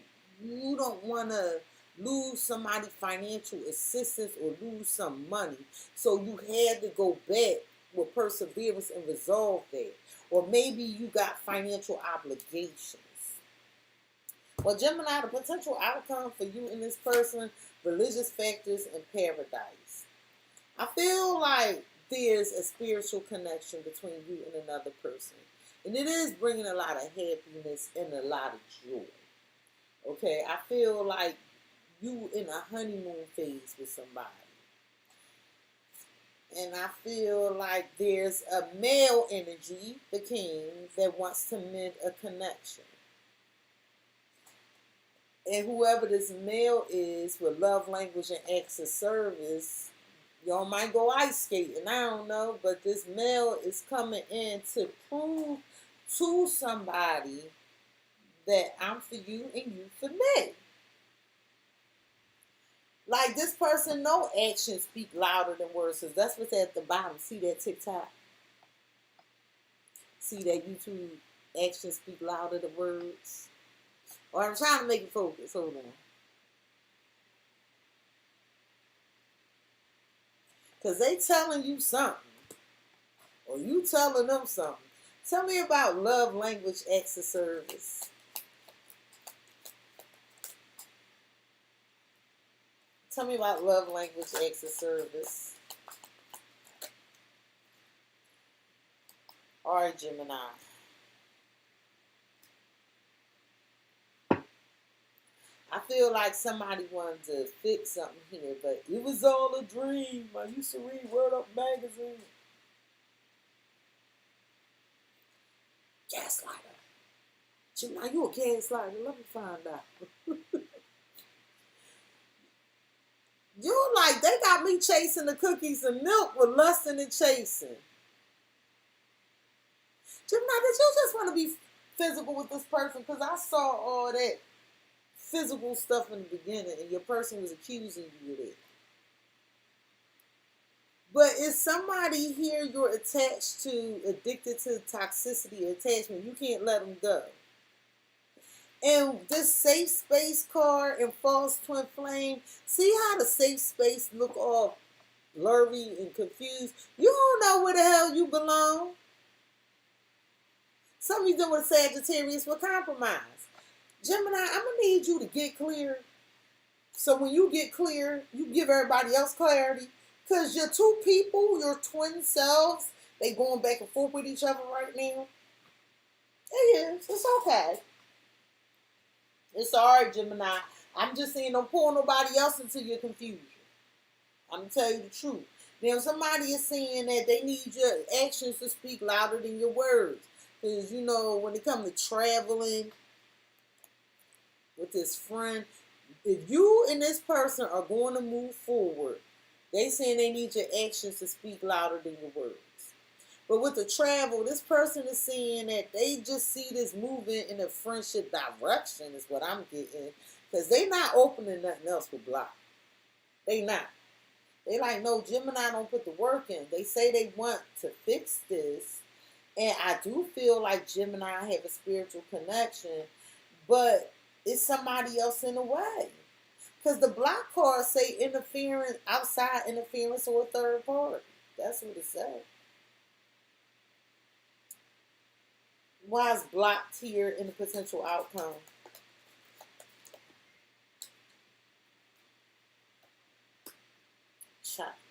don't want to lose somebody financial assistance or lose some money. So you had to go back with perseverance and resolve that. Or maybe you got financial obligations. Well, Gemini, the potential outcome for you and this person, religious factors and paradise. I feel like there's a spiritual connection between you and another person. And it is bringing a lot of happiness and a lot of joy. Okay, I feel like you in a honeymoon phase with somebody. And I feel like there's a male energy, the king, that wants to mend a connection. And whoever this male is with love language and acts of service, y'all might go ice skating, I don't know. But this male is coming in to prove to somebody that I'm for you and you for me. Like this person, no actions speak louder than words. So that's what's at the bottom. See that TikTok? See that YouTube actions speak louder than words? Or I'm trying to make it focus. Hold on. Because they telling you something. Or you telling them something. Tell me about love language acts of service. Tell me about love language acts of service. All right, Gemini. I feel like somebody wanted to fix something here, but it was all a dream. I used to read Word Up magazine. Gaslighter. Gemini, you a gaslighter? Let me find out. You like, they got me chasing the cookies and milk with lusting and chasing. Gemini, did you just want to be physical with this person? Because I saw all that physical stuff in the beginning and your person was accusing you of it. But is somebody here you're attached to, addicted to toxicity, attachment? You can't let them go. And this safe space card and false twin flame, see how the safe space look all blurry and confused? You don't know where the hell you belong. Some of you doing with Sagittarius with compromise. Gemini, I'm going to need you to get clear. So when you get clear, you give everybody else clarity. Because your two people, your twin selves, they going back and forth with each other right now. It is. It's okay. It's all right, Gemini. I'm just saying don't pull nobody else into your confusion. I'm going to tell you the truth. Now, somebody is saying that they need your actions to speak louder than your words. Because, you know, when it comes to traveling with this friend, if you and this person are going to move forward, they saying they need your actions to speak louder than your words. But with the travel, this person is saying that they just see this moving in a friendship direction is what I'm getting. Because they not opening nothing else with block. They not. They like, no, Gemini don't put the work in. They say they want to fix this. And I do feel like Gemini have a spiritual connection. But it's somebody else in the way. Because the block cards say interference, outside interference or a third party. That's what it says. Why is blocked here in the potential outcome?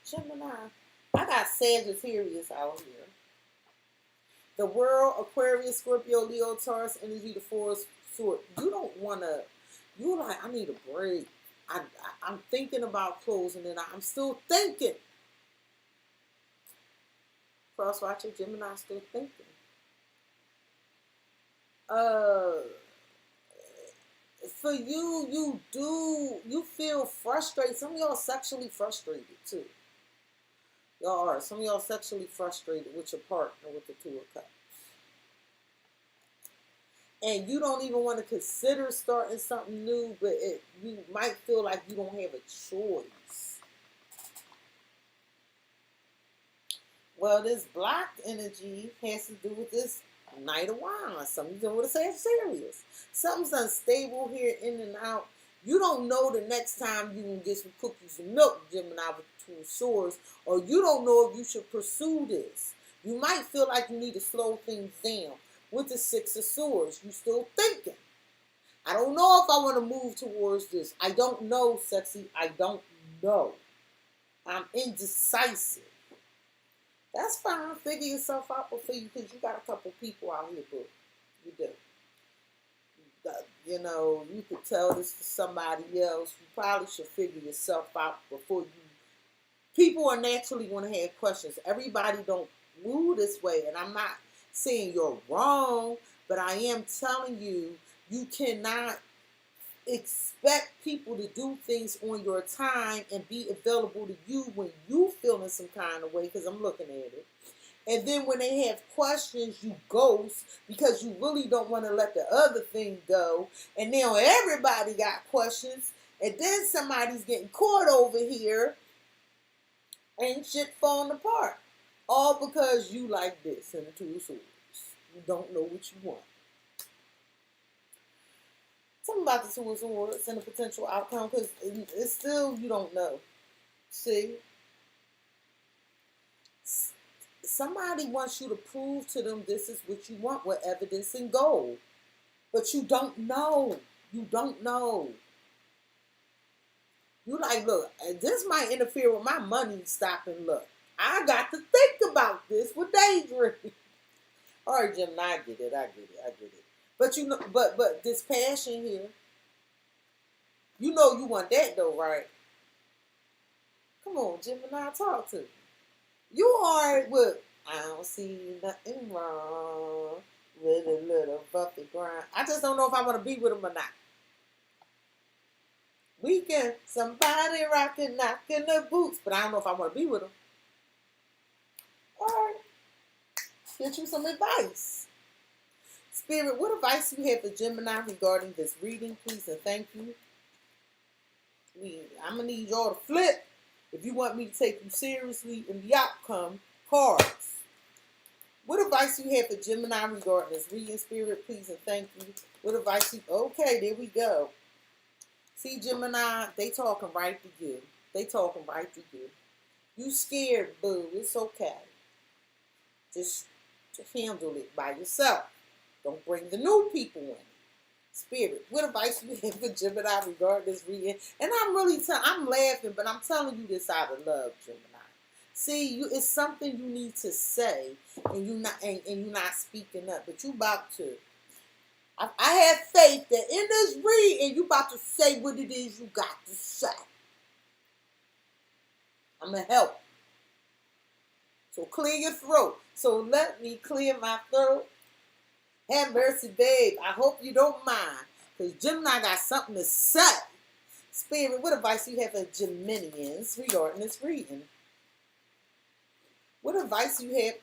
Gemini. I got Sagittarius out here. The world, Aquarius, Scorpio, Leo, Taurus, energy, the force, sword. You don't want to, you're like, I need a break. I'm thinking about closing it. I'm still thinking. Cross watcher, Gemini, still thinking. For you, you feel frustrated. Some of y'all sexually frustrated too. Y'all are. Some of y'all sexually frustrated with your partner with the Two of Cups. And you don't even want to consider starting something new, but you might feel like you don't have a choice. Well, this blocked energy has to do with this Knight of Wands. Something's doing with a Sagittarius. Something's unstable here, in and out. You don't know the next time you can get some cookies and milk, Gemini, with the Two of Swords, or you don't know if you should pursue this. You might feel like you need to slow things down. With the Six of Swords, you still thinking. I don't know if I want to move towards this. I don't know, sexy. I don't know. I'm indecisive. That's fine. Figure yourself out for you because you got a couple people out here, boo. You do. You know, you could tell this to somebody else. You probably should figure yourself out before you. People are naturally going to have questions. Everybody don't move this way, and I'm not saying you're wrong, but I am telling you, you cannot expect people to do things on your time and be available to you when you feeling some kind of way, because I'm looking at it. And then when they have questions, you ghost because you really don't want to let the other thing go. And now everybody got questions, and then somebody's getting caught over here and shit falling apart. All because you like this in the Two of Swords. You don't know what you want. Something about the Two of Swords and the potential outcome, because it's still, you don't know. See? Somebody wants you to prove to them this is what you want with evidence and gold. But you don't know. You don't know. You like, look, this might interfere with my money stopping luck. I got to think about this with daydreaming. All right, Gemini, I get it. But you know, but this passion here, You know you want that though, right? Come on, Gemini, talk to me. You alright with, I don't see nothing wrong with a little bumpy grind. I just don't know if I want to be with him or not. Weekend, somebody rocking, knocking the boots, but I don't know if I want to be with him. Alright, get you some advice. Spirit, what advice do you have for Gemini regarding this reading, please, and thank you. I'm going to need y'all to flip if you want me to take you seriously in the outcome cards. What advice do you have for Gemini regarding this reading, Spirit, please, and thank you. What advice you... Okay, there we go. See, Gemini, they talking right to you. They talking right to you. You scared, boo. It's okay. Just handle it by yourself. Don't bring the new people in. Spirit, what advice you have for Gemini regarding this reading? And I'm laughing, but I'm telling you this out of love, Gemini. See, it's something you need to say, and you're not speaking up, but you about to. I have faith that in this reading, you about to say what it is you got to say. I'm gonna help. So clear your throat. So let me clear my throat. Have mercy, babe. I hope you don't mind, because Gemini got something to say. Spirit, what advice do you have for Geminians regarding this reading? What advice do you have?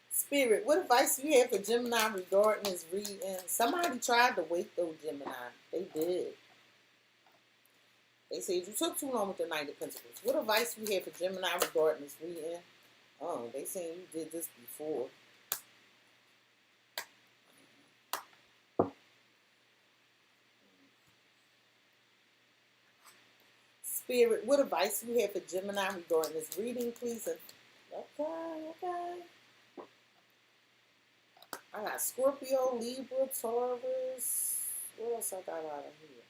Spirit, what advice do you have for Gemini regarding this reading? Somebody tried to wait though, Gemini. They did. They said you took too long with the Knight of Pentacles. What advice do you have for Gemini regarding this reading? Oh, they saying you did this before. Spirit, what advice do you have for Gemini regarding this reading, please? Okay. I got Scorpio, Libra, Taurus. What else I got out of here?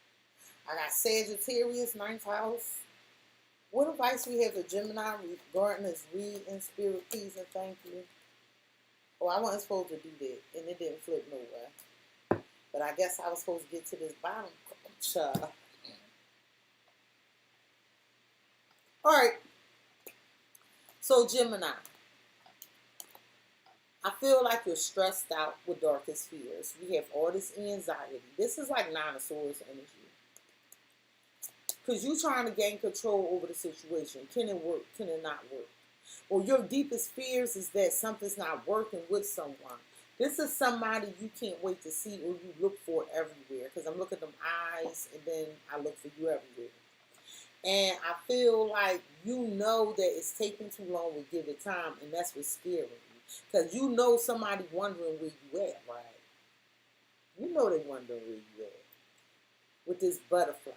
I got Sagittarius, 9th house. What advice we have for Gemini regarding this reading, Spirit, please, and thank you? Oh, I wasn't supposed to do that, and it didn't flip nowhere. But I guess I was supposed to get to this bottom. All right. So, Gemini, I feel like you're stressed out with darkest fears. We have all this anxiety. This is like Nine of Swords energy. Because you're trying to gain control over the situation. Can it work? Can it not work? Or your deepest fears is that something's not working with someone. This is somebody you can't wait to see or you look for everywhere. Because I'm looking at them eyes and then I look for you everywhere. And I feel like you know that it's taking too long to give it time, and that's what's scaring you. Because you know somebody wondering where you at, right? You know they wondering where you at. With this butterfly.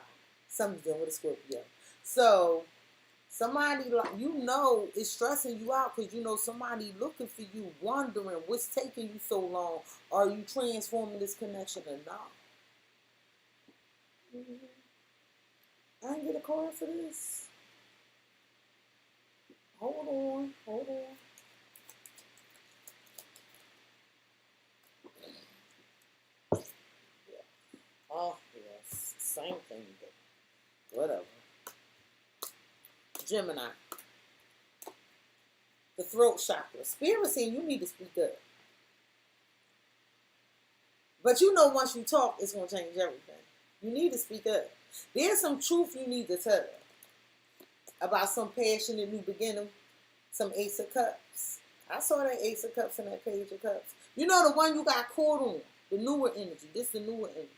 Something's dealing with a Scorpio. So, somebody, you know, is stressing you out because you know somebody looking for you, wondering what's taking you so long. Are you transforming this connection or not? Mm-hmm. I didn't get a card for this. Hold on. Oh, yes. Same thing, but whatever. Gemini. The throat chakra. Spirit saying you need to speak up. But you know once you talk, it's going to change everything. You need to speak up. There's some truth you need to tell about some passionate new beginning, some Ace of Cups. I saw that Ace of Cups and that Page of Cups. You know the one you got caught on, the newer energy. This is the newer energy.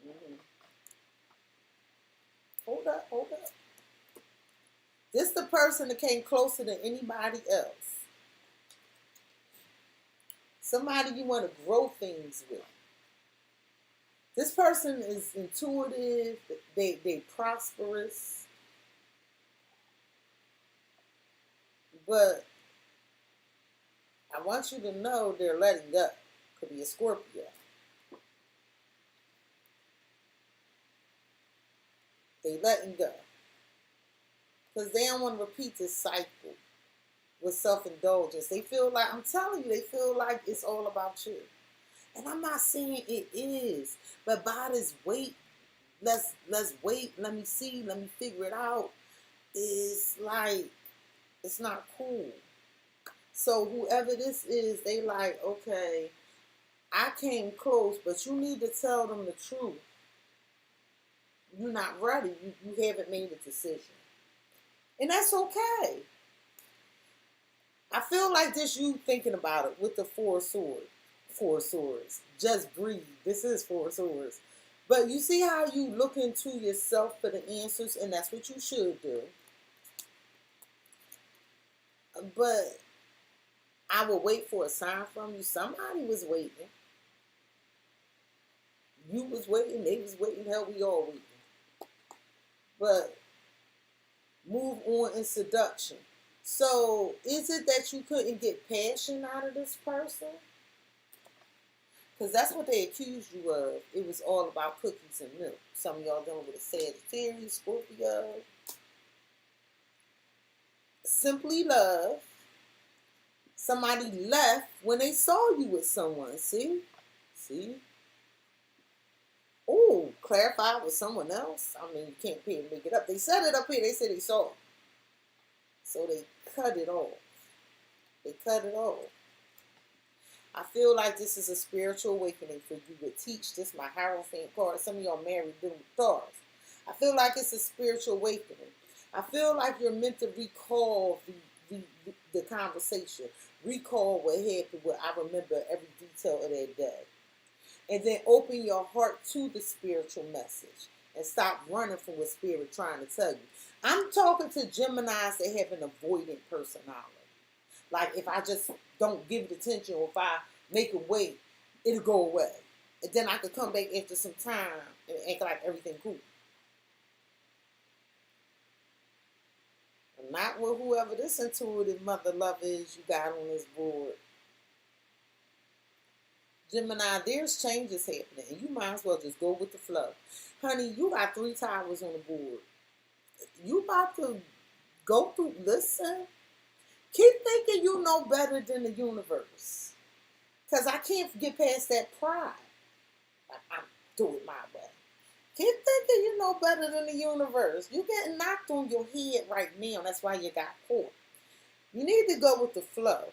Mm-hmm. Hold up. This is the person that came closer than anybody else. Somebody you want to grow things with. This person is intuitive, they prosperous, but I want you to know they're letting up. Could be a Scorpio. They letting go. Because they don't want to repeat this cycle. with self-indulgence. They feel like, I'm telling you, they feel like it's all about you. And I'm not saying it is, but by this wait, let's wait, let me see, let me figure it out, is like, it's not cool. So whoever this is, they like, okay, I came close, but you need to tell them the truth. You're not ready. You haven't made a decision. And that's okay. I feel like this you thinking about it with the Four Swords. Four Swords. Just breathe. This is Four Swords. But you see how you look into yourself for the answers, and that's what you should do. But I will wait for a sign from you. Somebody was waiting. You was waiting. They was waiting. Hell, we all waiting. But move on in seduction. So is it that you couldn't get passion out of this person? Because that's what they accused you of. It was all about cookies and milk. Some of y'all dealing with a Sagittarius, Scorpio. Simply love. Somebody left when they saw you with someone. See? See? Oh, clarify with someone else. I mean, you can't pay to make it up. They said it up here. They said they saw it. So they cut it off. They cut it off. I feel like this is a spiritual awakening for you to teach. This my Hierophant card. Some of y'all married them with stars. I feel like it's a spiritual awakening. I feel like you're meant to recall the conversation. Recall what happened. What I remember every detail of that day. And then open your heart to the spiritual message. And stop running from what spirit trying to tell you. I'm talking to Geminis that have an avoidant personality. Like if I just don't give it attention, or if I make it wait, it'll go away. And then I could come back after some time and act like everything cool. And not with whoever this intuitive mother love is you got on this board. Gemini, there's changes happening. And you might as well just go with the flow. Honey, you got 3 towers on the board. You about to go through, listen. Keep thinking you know better than the universe. Because I can't get past that pride. I'm doing it my way. Keep thinking you know better than the universe. You're getting knocked on your head right now. That's why you got caught. You need to go with the flow.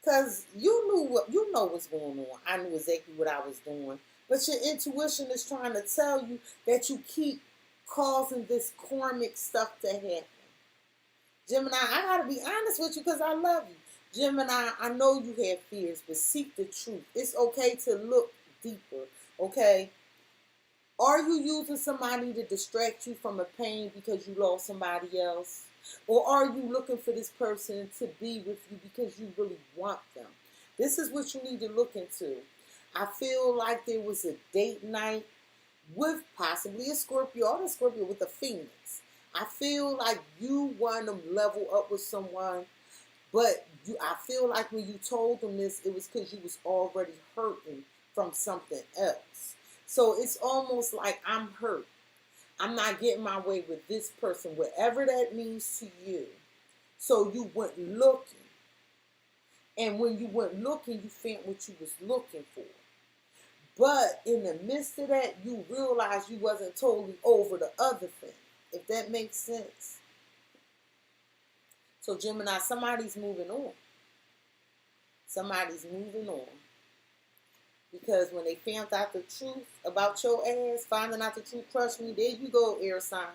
Because you know what's going on. I knew exactly what I was doing. But your intuition is trying to tell you that you keep causing this karmic stuff to happen. Gemini, I got to be honest with you because I love you. Gemini, I know you have fears, but seek the truth. It's okay to look deeper, okay? Are you using somebody to distract you from a pain because you lost somebody else? Or are you looking for this person to be with you because you really want them? This is what you need to look into. I feel like there was a date night with possibly a Scorpio, or a Scorpio with a Phoenix. I feel like you want to level up with someone, but I feel like when you told them this, it was because you was already hurting from something else. So it's almost like I'm hurt. I'm not getting my way with this person, whatever that means to you. So you went looking. And when you went looking, you found what you was looking for. But in the midst of that, you realized you wasn't totally over the other thing. If that makes sense. So Gemini, somebody's moving on. Somebody's moving on. Because when they found out the truth about your ass, finding out the truth crushed me. There you go, air sign.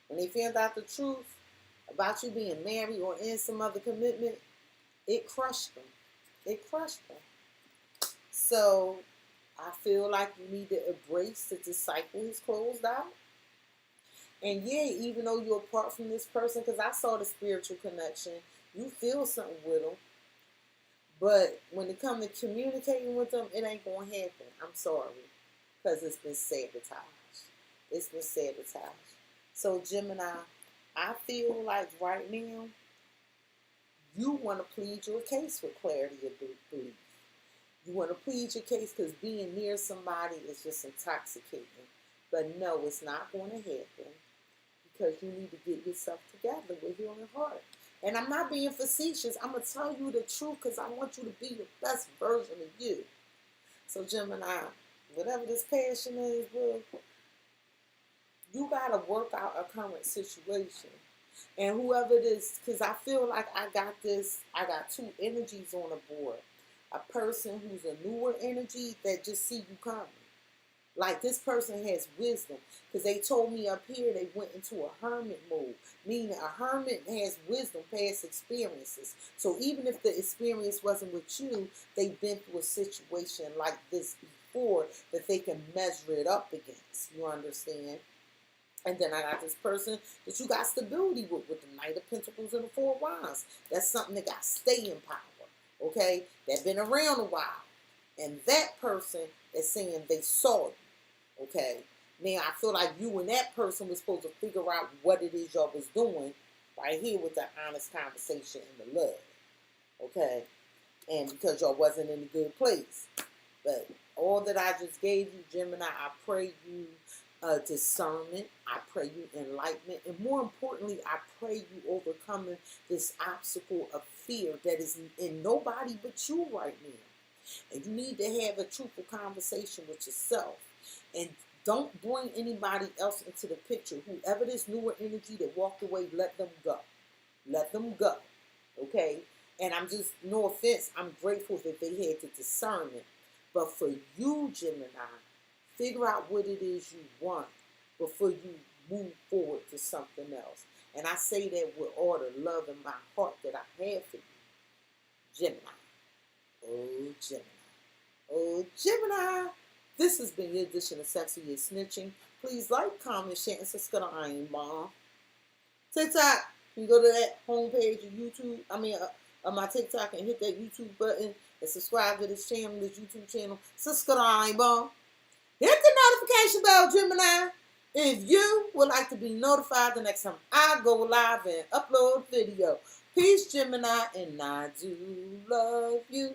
When they found out the truth about you being married or in some other commitment, it crushed them. It crushed them. So I feel like you need to embrace that the cycle is closed out. And yeah, even though you're apart from this person, because I saw the spiritual connection, you feel something with them. But when it comes to communicating with them, it ain't going to happen. I'm sorry. Because it's been sabotaged. It's been sabotaged. So Gemini, I feel like right now, you want to plead your case with clarity of belief. You want to plead your case because being near somebody is just intoxicating. But no, it's not going to happen because you need to get yourself together with your own heart. And I'm not being facetious. I'm going to tell you the truth because I want you to be the best version of you. So Gemini, whatever this passion is, bro, you got to work out a current situation. And whoever it is, because I feel like I got two energies on the board. A person who's a newer energy that just see you coming. Like this person has wisdom, because they told me up here they went into a hermit mode, meaning a hermit has wisdom, past experiences. So even if the experience wasn't with you, they've been through a situation like this before that they can measure it up against. You understand? And then I got this person that you got stability with the Knight of Pentacles and the Four of Wands. That's something that got staying power, okay? That been around a while. And that person is saying they saw you. Okay, now I feel like you and that person was supposed to figure out what it is y'all was doing right here with the honest conversation and the love. Okay, and because y'all wasn't in a good place. But all that I just gave you, Gemini, I pray you discernment. I pray you enlightenment. And more importantly, I pray you overcoming this obstacle of fear that is in nobody but you right now. And you need to have a truthful conversation with yourself. And don't bring anybody else into the picture. Whoever this newer energy that walked away, let them go. Let them go. Okay? And I'm just, no offense, I'm grateful that they had the discernment. But for you, Gemini, figure out what it is you want before you move forward to something else. And I say that with all the love in my heart that I have for you. Gemini. Oh, Gemini. Oh, Gemini. This has been your edition of Cexxi is Snitching. Please like, comment, share, and subscribe. I ain't bomb. TikTok. You go to that homepage of YouTube. Of my TikTok and hit that YouTube button and subscribe to this channel, this YouTube channel. Subscribe. Hit the notification bell, Gemini, if you would like to be notified the next time I go live and upload video. Peace, Gemini, and I do love you.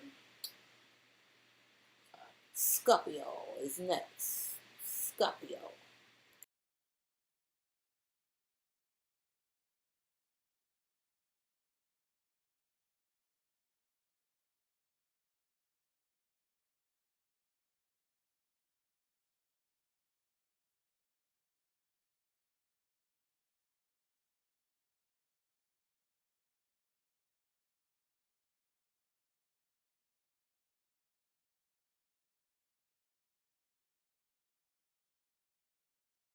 Scorpio is next. Scorpio.